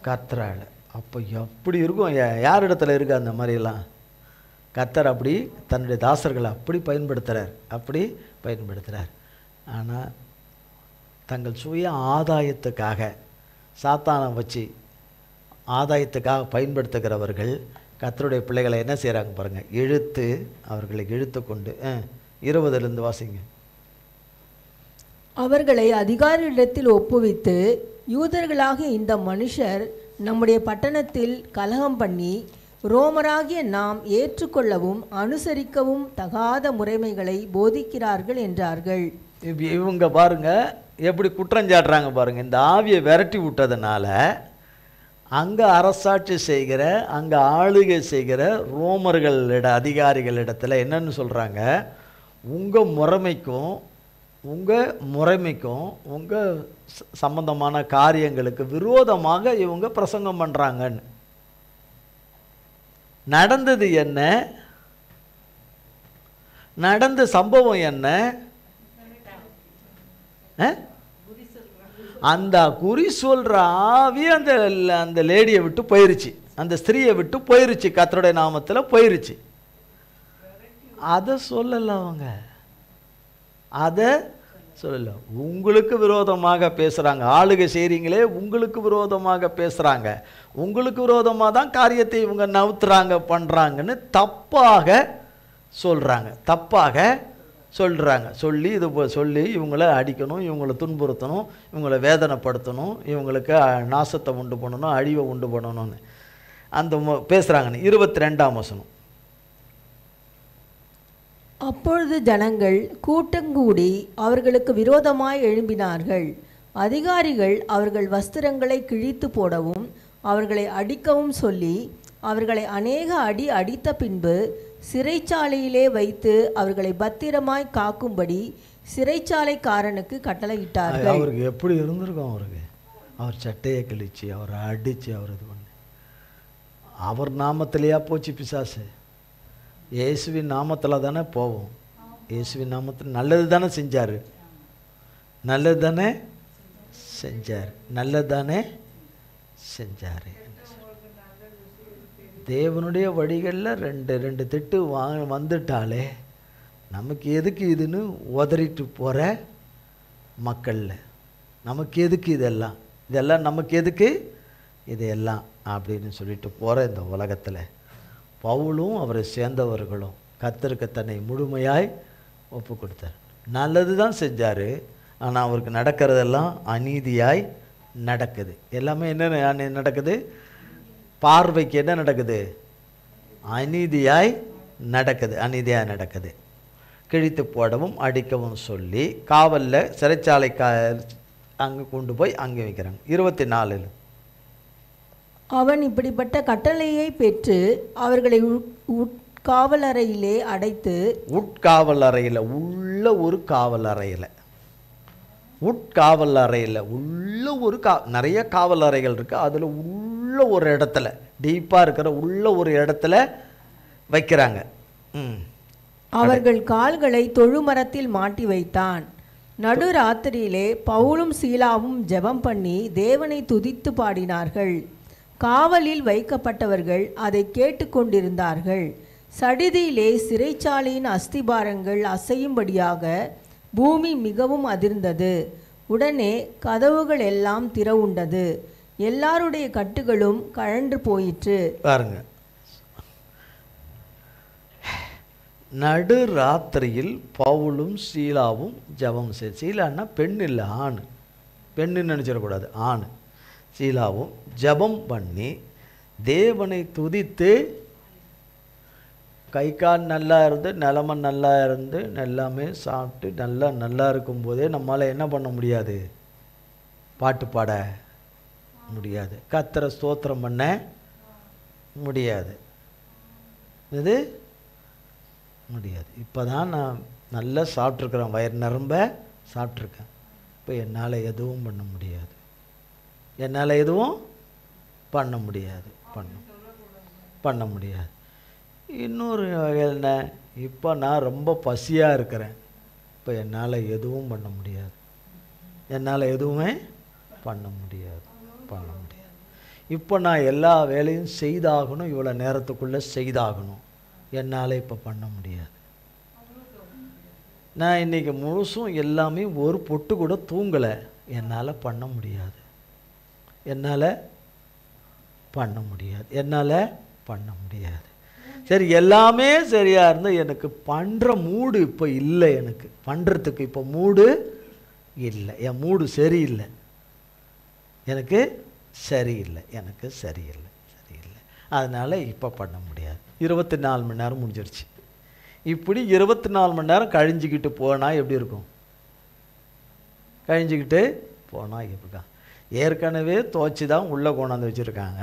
S1: கர்த்தரால. அப்போ எப்படி இருக்கும்? யார் இடத்துல இருக்கு அந்த மாதிரிலாம்? கர்த்தர் அப்படி தன்னுடைய தாசர்களை அப்படி பயன்படுத்துகிறார். ஆனால் தங்கள் சுய ஆதாயத்துக்காக சாத்தானை வச்சு ஆதாயத்துக்காக பயன்படுத்துகிறவர்கள் கர்த்தருடைய பிள்ளைகளை என்ன செய்கிறாங்க பாருங்கள், அவர்களை இழுத்து கொண்டு 20 வாசிங்க.
S2: அவர்களை அதிகாரிகளிடத்தில் ஒப்புவித்து, யூதர்களாகிய இந்த மனுஷர் நம்முடைய பட்டணத்தில் கலகம் பண்ணி ரோமராகிய நாம் ஏற்றுக்கொள்ளவும் அனுசரிக்கவும் தகாத முறைமைகளை போதிக்கிறார்கள் என்றார்கள்.
S1: இவங்க பாருங்க எப்படி குற்றஞ்சாட்டுறாங்க பாருங்க. இந்த ஆவியை விரட்டி விட்டதுனால அங்கே அரசாட்சி செய்கிற, அங்கே ஆளுகை செய்கிற அதிகாரிகளிடத்தில் என்னன்னு சொல்கிறாங்க, உங்கள் முறைமைக்கும் உங்கள் சம்பந்தமான காரியங்களுக்கு விரோதமாக இவங்க பிரசங்கம் பண்ணுறாங்கன்னு. நடந்தது என்ன? நடந்த சம்பவம் என்ன? அந்த குறி சொல்கிற ஆவி அந்த லேடியை விட்டு போயிருச்சு, அந்த ஸ்திரீயை விட்டு போயிருச்சு, கர்த்தருடைய நாமத்தில் போயிருச்சு. அதை சொல்லலை அவங்க, அதை சொல்லலை. உங்களுக்கு விரோதமாக பேசுகிறாங்க, ஆளுகை செய்கிறீங்களே உங்களுக்கு விரோதமாக பேசுகிறாங்க, உங்களுக்கு விரோதமாக தான் காரியத்தை இவங்க நவுத்துறாங்க பண்ணுறாங்கன்னு தப்பாக சொல்லி சொல்லி இவங்கள அடிக்கணும், இவங்களை துன்புறுத்தணும், இவங்களை வேதனைப்படுத்தணும், இவங்களுக்கு நாசத்தை உண்டு பண்ணணும், அழிவை உண்டு பண்ணணும்னு அந்த பேசுகிறாங்கன்னு. 22ஆம் வசனம்.
S2: அப்பொழுது ஜனங்கள் கூட்டங்கூடி அவர்களுக்கு விரோதமாய் எழும்பினார்கள். அதிகாரிகள் அவர்கள் வஸ்திரங்களை கிழித்து போடவும் அவர்களை அடிக்கவும் சொல்லி அவர்களை அநேக அடி அடித்த பின்பு சிறைச்சாலையிலே வைத்து அவர்களை பத்திரமாய் காக்கும்படி சிறைச்சாலைக்காரனுக்கு கட்டளையிட்டார்கள்.
S1: அவருக்கு எப்படி இருந்திருக்கும்? அவர் சட்டையை கிழிச்சு அவரை அடித்து அவர் இது பண்ணி, அவர் நாமத்திலேயா போச்சு பிசாசு? இயேசுவின் நாமத்தில் தானே போவோம். இயேசுவின் நாமத்தில் நல்லது தானே செஞ்சார், நல்லது தானே செஞ்சார். தேவனுடைய வழிகளில் ரெண்டு திட்டு வந்துட்டாலே நமக்கு எதுக்கு இதுன்னு உதறிட்டு போகிற மக்களில் நமக்கு எதுக்கு இதெல்லாம் நமக்கு எதுக்கு இதையெல்லாம் அப்படின்னு சொல்லிட்டு போகிற இந்த உலகத்தில் பவுலும் அவரை சேர்ந்தவர்களும் கர்த்தருக்கு தன்னை முழுமையாய் ஒப்பு கொடுத்தார். நல்லது தான் செஞ்சார், ஆனால் அவருக்கு நடக்கிறதெல்லாம் அநீதியாய் நடக்குது. எல்லாமே என்ன நடக்குது? பார்வைக்கு என்ன நடக்குது? அநீதியாய் நடக்குது. கிழித்து போடவும் அடிக்கவும் சொல்லி காவலில் சிறைச்சாலை அங்கே கொண்டு போய் அங்கே வைக்கிறாங்க. 24.
S2: அவன் இப்படிப்பட்ட கட்டளையை பெற்று அவர்களை உட்காவலறையிலே அடைத்து,
S1: உட்காவலறையில் உள்ள ஒரு காவலறையில் உள்ள ஒரு நிறைய காவல் அறைகள் இருக்குது, அதில் உள்ள ஒரு இடத்துல டீப்பாக இருக்கிற உள்ள ஒரு இடத்துல வைக்கிறாங்க.
S2: அவர்கள் கால்களை தொழுமரத்தில் மாட்டி வைத்தான். நடுராத்திரியிலே பவுலும் சீலாவும் ஜெபம் பண்ணி தேவனை துதித்து பாடினார்கள். காவலில் வைக்கப்பட்டவர்கள் அதை கேட்டுக்கொண்டிருந்தார்கள். சடிதியிலே சிறைச்சாலையின் அஸ்திபாரங்கள் அசையும்படியாக பூமி மிகவும் அதிர்ந்தது. உடனே கதவுகள் எல்லாம் திறவுண்டது, எல்லாருடைய கட்டுகளும் கழன்று போயிற்று.
S1: பாருங்க, நடு ராத்திரியில் பவுலும் சீலாவும் ஜெபம் செய்ய, சீலான்னா பெண் இல்லை ஆண், பெண்ணுன்னு நினச்சிடக்கூடாது, ஆண். சீலாவும் ஜெபம் பண்ணி தேவனை துதித்து, கை கால் நல்லா இருந்து நிலமை நல்லா இருந்து எல்லாமே சாப்பிட்டு நல்லா இருக்கும்போதே நம்மளால் என்ன பண்ண முடியாது? பாட்டு பாட முடியாது, கர்த்தரை ஸ்தோத்திரம் பண்ண முடியாது. இது முடியாது. இப்போ தான் நான் நல்லா சாப்பிட்ருக்குறேன், வயிறு நிரம்ப சாப்பிட்ருக்கேன். இப்போ என்னால் எதுவும் பண்ண முடியாது, என்னால் எதுவும் பண்ண முடியாது, பண்ண முடியாது. இன்னொரு வகையில் என்ன, இப்போ நான் ரொம்ப பசியாக இருக்கிறேன், இப்போ என்னால் எதுவும் பண்ண முடியாது, என்னால் எதுவுமே பண்ண முடியாது. இப்போ நான் எல்லா வேலையும் செய்தாகணும், இவ்வளோ நேரத்துக்குள்ளே செய்தாகணும், என்னால் இப்போ பண்ண முடியாது. நான் இன்றைக்கி முழுசும் எல்லாமே ஒரு பொட்டு கூட தூங்கலை, என்னால் பண்ண முடியாது, என்னால் பண்ண முடியாது, என்னால் பண்ண முடியாது. சரி, எல்லாமே சரியாக இருந்தால் எனக்கு பண்ணுற மூடு இப்போ இல்லை, எனக்கு பண்ணுறதுக்கு இப்போ மூடு இல்லை, என் மூடு சரியில்லை, எனக்கு சரியில்லை, எனக்கு சரியில்லை, அதனால் இப்போ பண்ண முடியாது. 24 மணி நேரம் முடிஞ்சிருச்சு. இப்படி 24 மணி நேரம் கழிஞ்சிக்கிட்டு போனால் எப்படி இருக்கும்? கழிஞ்சிக்கிட்டு போனால் எப்படிதான்? ஏற்கனவே துவச்சி தான் உள்ளே கொண்டாந்து வச்சுருக்காங்க,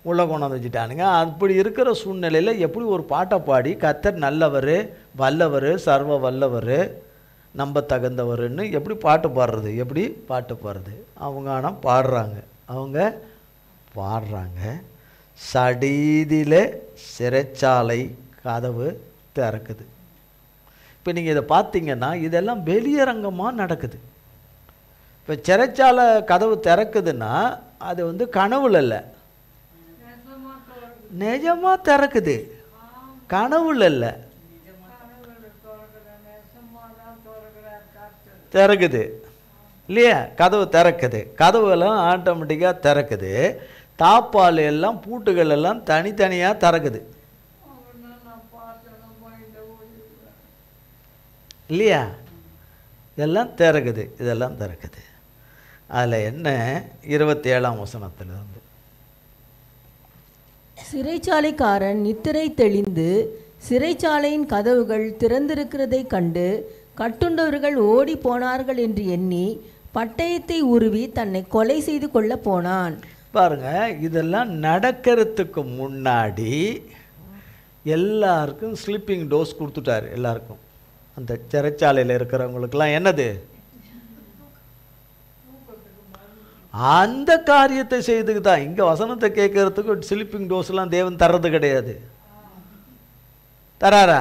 S1: உள்ளே கொண்டாந்து வச்சுட்டானுங்க. அப்படி இருக்கிற சூழ்நிலையில் எப்படி ஒரு பாட்டை பாடி கர்த்தர் நல்லவர், வல்லவர், சர்வ வல்லவர், நம்ப தகுந்தவர்னு எப்படி பாட்டு பாடுறது? எப்படி பாட்டு பாடுறது? அவங்க ஆனால் பாடுறாங்க, அவங்க பாடுறாங்க. சடீதில் சிறைச்சாலை கதவு திறக்குது. இப்போ நீங்கள் இதை பார்த்தீங்கன்னா இதெல்லாம் வெளியரங்கமாக நடக்குது. இப்போ சிறைச்சாலை கதவு திறக்குதுன்னா அது வந்து கனவுல இல்லை, நிஜமாக திறக்குது, கனவுல இல்லை, திறக்குது இல்லையா? கதவு திறக்குது, கதவுலாம் ஆட்டோமேட்டிக்காக திறக்குது. தாப்பால் எல்லாம் பூட்டுகள் எல்லாம் தனித்தனியாக திறக்குது இல்லையா? இதெல்லாம் திறக்குது, இதெல்லாம் திறக்குது. அதில் என்ன 27ஆம் வசனத்திலிருந்து,
S2: சிறைச்சாலைக்காரன் நித்திரை தெளிந்து சிறைச்சாலையின் கதவுகள் திறந்திருக்கிறதை கண்டு கட்டுண்டவர்கள் ஓடி போனார்கள் என்று எண்ணி பட்டயத்தை உருவி தன்னை கொலை செய்து கொள்ள போனான்.
S1: பாருங்க, இதெல்லாம் நடக்கிறதுக்கு முன்னாடி எல்லாருக்கும் ஸ்லீப்பிங் டோஸ் கொடுத்துட்டாரு. எல்லாருக்கும், அந்த சிறைச்சாலையில் இருக்கிறவங்களுக்கெல்லாம் என்னது? அந்த காரியத்தை செய்துக்கு தான். இங்கே வசனத்தை கேட்கறதுக்கு ஸ்லீப்பிங் டோஸ்லாம் தேவன் தர்றது கிடையாது. தராரா?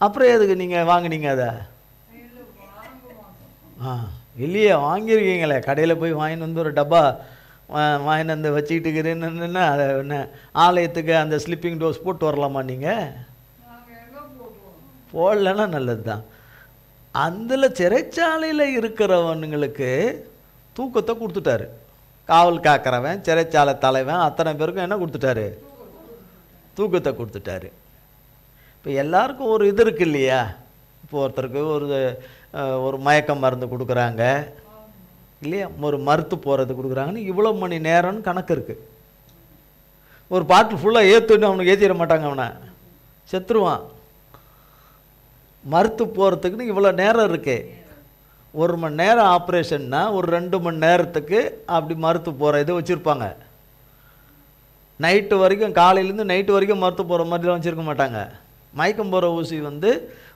S1: அப்புறம் எதுக்கு நீங்கள் வாங்கினீங்க அதை? இல்லையே, வாங்கியிருக்கீங்களே, கடையில் போய் வாங்கிட்டு வந்து ஒரு டப்பா வாங்கிட்டு வந்து வச்சுக்கிட்டு இருக்கிறேன்னு அதை என்ன ஆலயத்துக்கு அந்த ஸ்லீப்பிங் டோஸ் போட்டு வரலாமா? நீங்கள் போடலன்னா நல்லது தான். அதில் சிறைச்சாலையில் இருக்கிறவனுங்களுக்கு தூக்கத்தை கொடுத்துட்டாரு. காவல் காக்கிறவன், சிறைச்சாலை தலைவன், அத்தனை பேருக்கும் என்ன கொடுத்துட்டாரு? தூக்கத்தை கொடுத்துட்டாரு. இப்போ எல்லாருக்கும் ஒரு இது இருக்குது இல்லையா? இப்போ ஒருத்தருக்கு ஒரு மயக்க மருந்து கொடுக்குறாங்க இல்லையா, ஒரு மருத்து போகிறது கொடுக்குறாங்கன்னு இவ்வளோ மணி நேரம்னு கணக்கு இருக்குது. ஒரு பாட்டில் ஃபுல்லாக ஏற்றுன்னு அவனுக்கு ஏற்றிட மாட்டாங்க, அவனை செத்துருவான். மருத்து போகிறதுக்குன்னு இவ்வளோ நேரம் இருக்கு. 1 மணி நேரம் ஆப்ரேஷன்னா ஒரு 2 மணி நேரத்துக்கு அப்படி மருத்து போகிற இது வச்சுருப்பாங்க. நைட்டு வரைக்கும், காலையிலேருந்து நைட்டு வரைக்கும் மருத்து போகிற மாதிரிலாம் வச்சுருக்க மாட்டாங்க. மயக்கம் போகிற ஊசி வந்து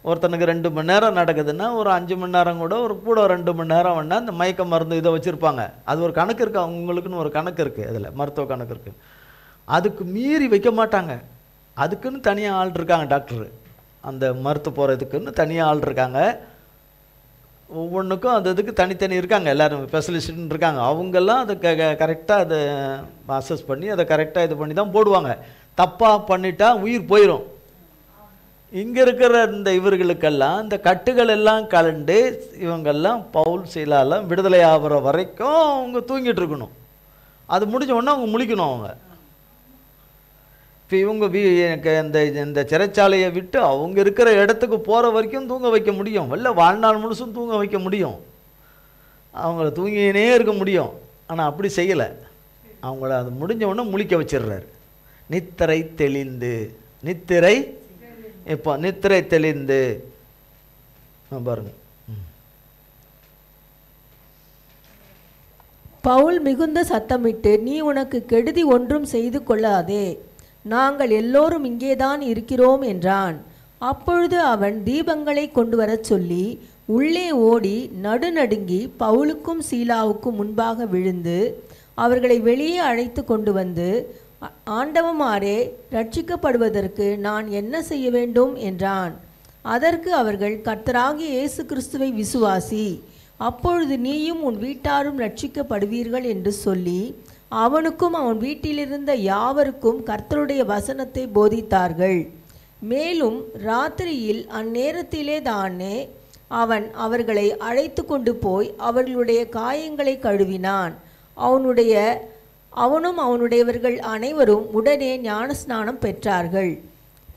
S1: ஒருத்தனுக்கு 2 மணி நேரம் நடக்குதுன்னா ஒரு 5 மணி நேரம் கூட, ஒரு கூட 2 மணி நேரம் வேணால் இந்த மயக்க மருந்து இதை வச்சுருப்பாங்க. அது ஒரு கணக்கு இருக்குது, அவங்களுக்குன்னு ஒரு கணக்கு இருக்குது, அதில் மருத்துவ கணக்கு இருக்குது. அதுக்கு மீறி வைக்க மாட்டாங்க. அதுக்குன்னு தனியாக ஆள் இருக்காங்க, டாக்டரு. அந்த மருத்து போகிறதுக்குன்னு தனியாக ஆள் இருக்காங்க. ஒவ்வொன்றுக்கும் அது இதுக்கு தனித்தனி இருக்காங்க, எல்லோரும் ஸ்பெஷலிஸ்ட்னு இருக்காங்க. அவங்கெல்லாம் அதை கரெக்டாக அதை அசஸ் பண்ணி அதை கரெக்டாக இது பண்ணி தான் போடுவாங்க. தப்பாக பண்ணிட்டா உயிர் போயிடும். இங்கே இருக்கிற இந்த இவர்களுக்கெல்லாம் இந்த கட்டுகள் எல்லாம் கலண்டு இவங்கெல்லாம் பவுல் சீலாலாம் விடுதலை ஆகிற வரைக்கும் அவங்க தூங்கிட்டு இருக்கணும். அது முடிஞ்ச உடனே அவங்க முழிக்கணும். அவங்க இப்போ இவங்க இந்த சிறைச்சாலையை விட்டு அவங்க இருக்கிற இடத்துக்கு போகிற வரைக்கும் தூங்க வைக்க முடியும், இல்லை வாழ்நாள் முழுசும் தூங்க வைக்க முடியும், அவங்கள தூங்கினே இருக்க முடியும். ஆனால் அப்படி செய்யலை. அவங்கள அது முடிஞ்ச உடனே முழிக்க வச்சிடுறாரு. நித்திரை தெளிந்து, நித்திரை, இப்போ நித்திரை தெளிந்து பாருங்க.
S2: பவுல் மிகுந்த சத்தமிட்டு, நீ உனக்கு கெடுதி ஒன்றும் செய்து கொள்ளாதே, நாங்கள் எல்லோரும் இங்கேதான் இருக்கிறோம் என்றான். அப்பொழுது அவன் தீபங்களை கொண்டு வரச் சொல்லி உள்ளே ஓடி நடுநடுங்கி பவுலுக்கும் சீலாவுக்கும் முன்பாக விழுந்து அவர்களை வெளியே அழைத்து கொண்டு வந்து, ஆண்டவமாரே, ரட்சிக்கப்படுவதற்கு நான் என்ன செய்ய வேண்டும் என்றான். அதற்கு அவர்கள், கர்த்தராகிய இயேசு கிறிஸ்துவை விசுவாசி, அப்பொழுது நீயும் உன் வீட்டாரும் ரட்சிக்கப்படுவீர்கள் என்று சொல்லி அவனுக்கும் அவன் வீட்டிலிருந்த யாவருக்கும் கர்த்தருடைய வசனத்தை போதித்தார்கள். மேலும் ராத்திரியில் அந்நேரத்திலே தானே அவன் அவர்களை அழைத்து கொண்டு போய் அவர்களுடைய காயங்களை கழுவினான். அவனும் அவனுடையவர்கள் அனைவரும் உடனே ஞானஸ்நானம் பெற்றார்கள்.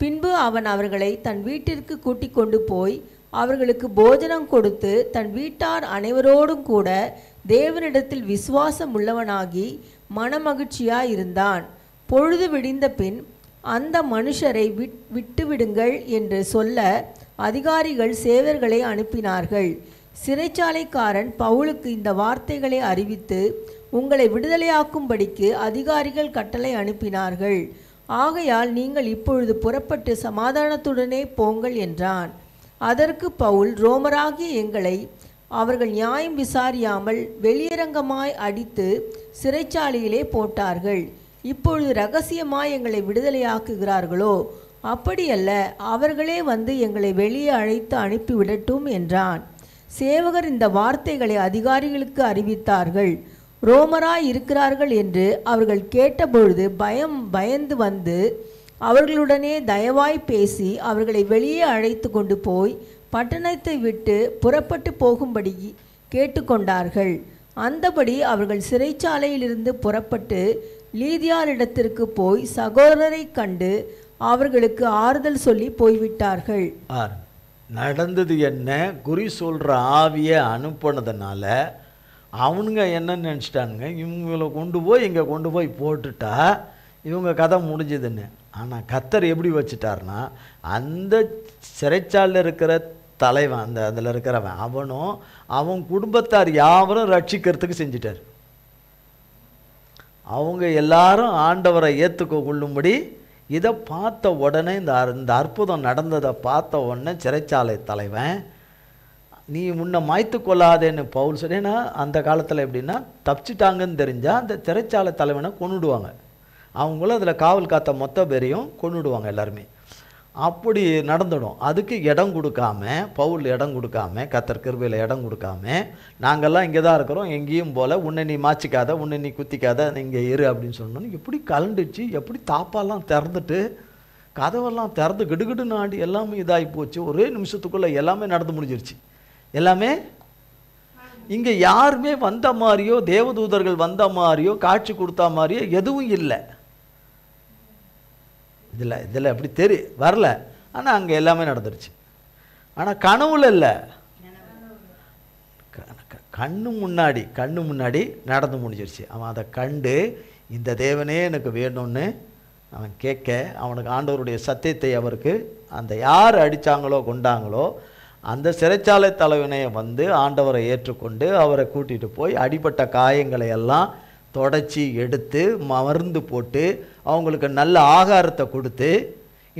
S2: பின்பு அவன் அவர்களை தன் வீட்டிற்கு கூட்டிக் கொண்டு போய் அவர்களுக்கு போஜனம் கொடுத்து தன் வீட்டார் அனைவரோடும் கூட தேவனிடத்தில் விசுவாசம் உள்ளவனாகி மனமகிழ்ச்சியாயிருந்தான். பொழுது விடிந்த பின் அந்த மனுஷரை விட்டுவிடுங்கள் என்று சொல்ல அதிகாரிகள் சேவர்களை அனுப்பினார்கள். சிறைச்சாலைக்காரன் பவுலுக்கு இந்த வார்த்தைகளை அறிவித்து, உங்களை விடுதலையாக்கும்படிக்கு அதிகாரிகள் கட்டளை அனுப்பினார்கள். ஆகையால் நீங்கள் இப்பொழுது புறப்பட்டு சமாதானத்துடனே போங்கள் என்றான். அதற்கு பவுல், ரோமராகிய எங்களை அவர்கள் நியாயம் விசாரியாமல் வெளியரங்கமாய் அடித்து சிறைச்சாலையிலே போட்டார்கள். இப்பொழுது இரகசியமாய் எங்களை விடுதலையாக்குகிறார்களோ? அப்படியல்ல, அவர்களே வந்து எங்களை வெளியே அழைத்து அனுப்பிவிடட்டும் என்றான். சேவகர் இந்த வார்த்தைகளை அதிகாரிகளுக்கு அறிவித்தார்கள். ரோமராய் இருக்கிறார்கள் என்று அவர்கள் கேட்டபொழுது பயந்து வந்து அவர்களுடனே தயவாய் பேசி அவர்களை வெளியே அழைத்து கொண்டு போய் பட்டணத்தை விட்டு புறப்பட்டு போகும்படி கேட்டுக்கொண்டார்கள். அந்தபடி அவர்கள் சிறைச்சாலையிலிருந்து புறப்பட்டு லீதியாரிடத்திற்கு போய் சகோதரரை கண்டு அவர்களுக்கு ஆறுதல் சொல்லி போய்விட்டார்கள்.
S1: நடந்தது என்ன? குறி சொல்கிற ஆவியை அனுப்பினதுனால அவனுங்க என்ன நினச்சிட்டானுங்க, இவங்களை இங்கே கொண்டு போய் போட்டுட்டா இவங்க கதை முடிஞ்சதுன்னு. ஆனால் கர்த்தர் எப்படி வச்சுட்டார்னா, அந்த சிறைச்சாலையில் இருக்கிற தலைவன், அதில் இருக்கிறவன், அவனும் அவன் குடும்பத்தார் யாவரும் ரட்சிக்கிறதுக்கு செஞ்சிட்டார். அவங்க எல்லாரும் ஆண்டவரை ஏற்றுக்கொள்ளும்படி இதை பார்த்த உடனே, இந்த அற்புதம் நடந்ததை பார்த்த உடனே சிறைச்சாலை தலைவன், நீ முன்ன மாய்த்து கொள்ளாதேன்னு பவுல் சொன்னேன்னா, அந்த காலத்தில் எப்படின்னா தப்பிச்சிட்டாங்கன்னு தெரிஞ்சால் அந்த சிறைச்சாலை தலைவனை கொன்னுடுவாங்க. அவங்களும் அதில் காவல் காத்த மொத்த பேரையும் கொன்னுடுவாங்க எல்லாருமே. அப்படி நடந்துடும். அதுக்கு இடம் கொடுக்காம, பவுல் இடம் கொடுக்காம, கர்த்தர் கிருபையில் இடம் கொடுக்காம, நாங்கள்லாம் இங்கே தான் இருக்கிறோம், எங்கேயும் போல், உன்னை நீ மாச்சிக்காத, உன்னை நீ குத்திக்காத, இங்கே இரு அப்படின்னு சொன்னோன்னு எப்படி கலண்டுச்சு, எப்படி தாப்பாலாம் திறந்துட்டு கதவெல்லாம் திறந்து கிடுகிடு நாடி எல்லாமே இதாகி போச்சு. ஒரே நிமிஷத்துக்குள்ளே எல்லாமே நடந்து முடிஞ்சிருச்சு. எல்லாமே இங்கே யாருமே வந்த மாதிரியோ தேவதூதர்கள் வந்த மாதிரியோ காட்சி கொடுத்தா மாதிரியோ எதுவும் இல்லை. இதில் அப்படி வரல. ஆனால் அங்கே எல்லாமே நடந்துருச்சு. ஆனால் கனவுல இல்லை, கண்ணு முன்னாடி நடந்து முடிஞ்சிருச்சு. அவன் அதை கண்டு, இந்த தேவனே எனக்கு வேணும்னு அவன் கேட்க, அவனுக்கு ஆண்டவருடைய சத்தியத்தை அவருக்கு அந்த யார் அடித்தாங்களோ கொண்டாங்களோ அந்த சிறைச்சாலை தலைவனையை வந்து ஆண்டவரை ஏற்றுக்கொண்டு அவரை கூட்டிகிட்டு போய் அடிபட்ட காயங்களை எல்லாம் தொடச்சி எடுத்து மருந்து போட்டு அவங்களுக்கு நல்ல ஆகாரத்தை கொடுத்து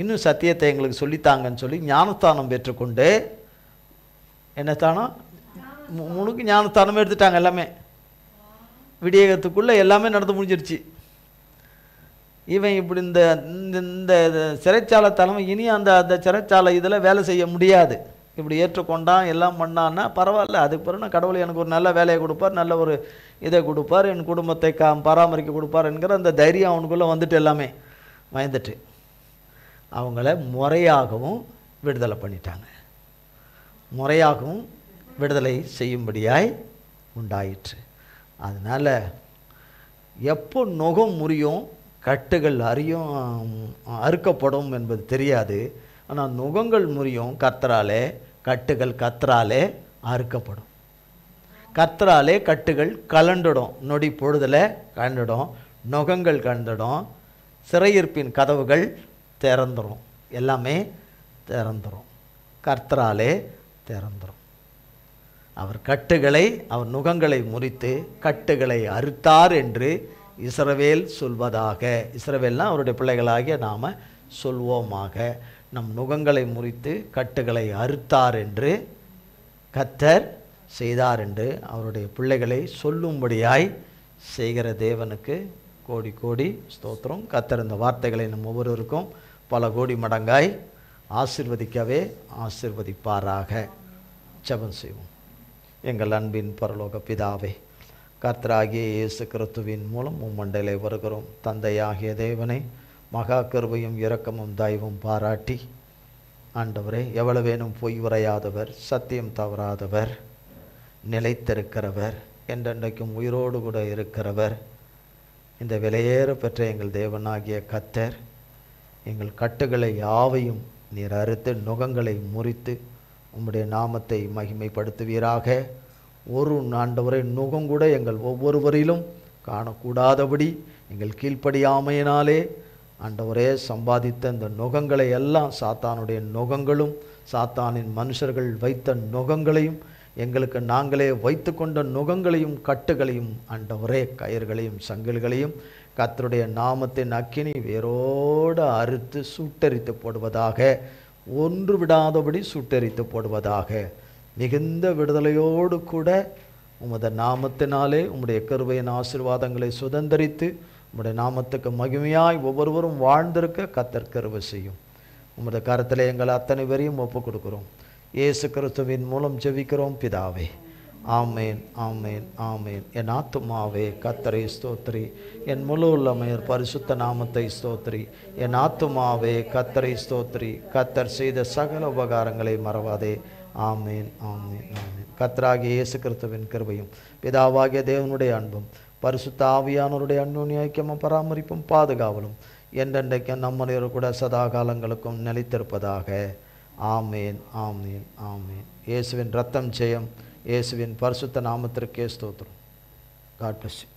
S1: இன்னும் சத்தியத்தை எங்களுக்கு சொல்லித்தாங்கன்னு சொல்லி ஞானஸ்தானம் பெற்றுக்கொண்டு, என்ன ஸ்தானம்? முழுக்க ஞானஸ்தானமே எடுத்துட்டாங்க. எல்லாமே விடியகத்துக்குள்ளே எல்லாமே நடந்து முடிஞ்சிருச்சு. இவன் இப்படி இந்த சிறைச்சாலை தலைமை இனி அந்த சிறைச்சாலை இதில் வேலை செய்ய முடியாது. இப்படி ஏற்றுக்கொண்டான், எல்லாம் பண்ணான்னா பரவாயில்ல, அதுக்கு பிறகு நான் கடவுள் எனக்கு ஒரு நல்ல வேலையை கொடுப்பார், நல்ல ஒரு இதை கொடுப்பார், என் குடும்பத்தை பராமரிக்க கொடுப்பார் என்கிற அந்த தைரியம் அவனுக்குள்ளே வந்துட்டு எல்லாமே பயந்துட்டு அவங்கள முறையாகவும் விடுதலை பண்ணிட்டாங்க. முறையாகவும் விடுதலை செய்யும்படியாய் உண்டாயிற்று. அதனால் எப்போ நுகம் முறியும், கட்டுகள் அறுக்கப்படும் என்பது தெரியாது. ஆனால் நுகங்கள் முறியும் கர்த்தராலே, கட்டுகள் கர்த்தராலே அறுக்கப்படும். கர்த்தராலே கட்டுகள் கலண்டுடும், நொடி பொழுதில் கலண்டுடும், நுகங்கள் கலந்துடும், சிறையிருப்பின் கதவுகள் திறந்துடும், எல்லாமே திறந்துடும், கர்த்தராலே திறந்துடும். அவர் கட்டுகளை, அவர் நுகங்களை முறித்து கட்டுகளை அறுத்தார் என்று இஸ்ரவேல் சொல்வதாக. இஸ்ரவேல்னால் அவருடைய பிள்ளைகளாகிய நாம் சொல்வோமாக. நம் நுகங்களை முறித்து கட்டுகளை அறுத்தார் என்று கர்த்தர் செய்தார் என்று அவருடைய பிள்ளைகளை சொல்லும்படியாய் செய்கிற தேவனுக்கு கோடி கோடி ஸ்தோத்திரம். கர்த்தர் இந்த வார்த்தைகளை நம் ஒவ்வொருவருக்கும் பல கோடி மடங்காய் ஆசீர்வதிக்கவே ஆசீர்வதிப்பாராக. ஜெபம் செய்வோம். எங்கள் அன்பின் பரலோக பிதாவே, கர்த்தராகிய இயேசு கிறிஸ்துவின் மூலம் உம்மண்டையிலே வருகிறோம். தந்தையாகிய தேவனை மகா கிருபையும் இரக்கமும் தயவும் பாராட்டி, ஆண்டவரே, எவ்வளவேனும் பொய் உரையாதவர், சத்தியம் தவறாதவர், நிலைத்திருக்கிறவர், என்றென்றைக்கும் உயிரோடு கூட இருக்கிறவர், இந்த விலையேற பெற்ற எங்கள் தேவனாகிய கர்த்தர் எங்கள் கட்டுகளை யாவையும் நீர் அறுத்து நுகங்களை முறித்து உம்முடைய நாமத்தை மகிமைப்படுத்துவீராக. ஒரு ஆண்டவரை நுகம் கூட எங்கள் ஒவ்வொருவரிலும் காணக்கூடாதபடி எங்கள் கீழ்ப்படியாமையினாலே ஆண்டவரே சம்பாதித்த இந்த நுகங்களை எல்லாம், சாத்தானுடைய நுகங்களும் சாத்தானின் மனுஷர்கள் வைத்த நுகங்களையும் எங்களுக்கு நாங்களே வைத்து கொண்ட நுகங்களையும் கட்டுகளையும் ஆண்டவரே கயிர்களையும் சங்கில்களையும் கர்த்தருடைய நாமத்தின் அக்கினி வேரோடு அறுத்து சுட்டெரித்து போடுவதாக, ஒன்று விடாதபடி சுட்டெரித்து போடுவதாக. மிகுந்த விடுதலையோடு கூட உமது நாமத்தினாலே உம்முடைய கிருபையின் ஆசீர்வாதங்களை சுதந்தரித்து உம்முடைய நாமத்துக்கு மகிமையாய் ஒவ்வொருவரும் வாழ்ந்திருக்க கர்த்தர் கிருபை செய்யும். உமது கரத்திலே எங்கள் அத்தனை பேரையும் ஒப்புக் கொடுக்கிறோம். இயேசு கிறிஸ்துவின் மூலம் ஜெபிக்கிறோம் பிதாவே. ஆமேன், ஆமேன், ஆமேன். என் ஆத்துமாவே கர்த்தரை ஸ்தோத்திரி, என் முழு உள்ளமையர் பரிசுத்த நாமத்தை ஸ்தோத்திரி. என் ஆத்துமாவே கர்த்தரை ஸ்தோத்திரி, கர்த்தர் செய்த சகல உபகாரங்களை மறவாதே. ஆமேன், ஆமேன், ஆமேன். கர்த்தராகிய இயேசு கிறிஸ்துவின் கிருபையும் பிதாவாகிய தேவனுடைய அன்பும் பரிசுத்த ஆவியானவருடைய அந்யோன்ய ஐக்கியமும் பராமரிப்பும் பாதுகாவலும் என்றென்றைக்கும் நம்முடைய கூட சதா காலங்களுக்கும் நிலைத்திருப்பதாக. ஆமேன், ஆமேன், ஆமேன். இயேசுவின் இரத்தம் ஜெயம். இயேசுவின் பரிசுத்த நாமத்திற்கே ஸ்தோத்திரம். God bless you.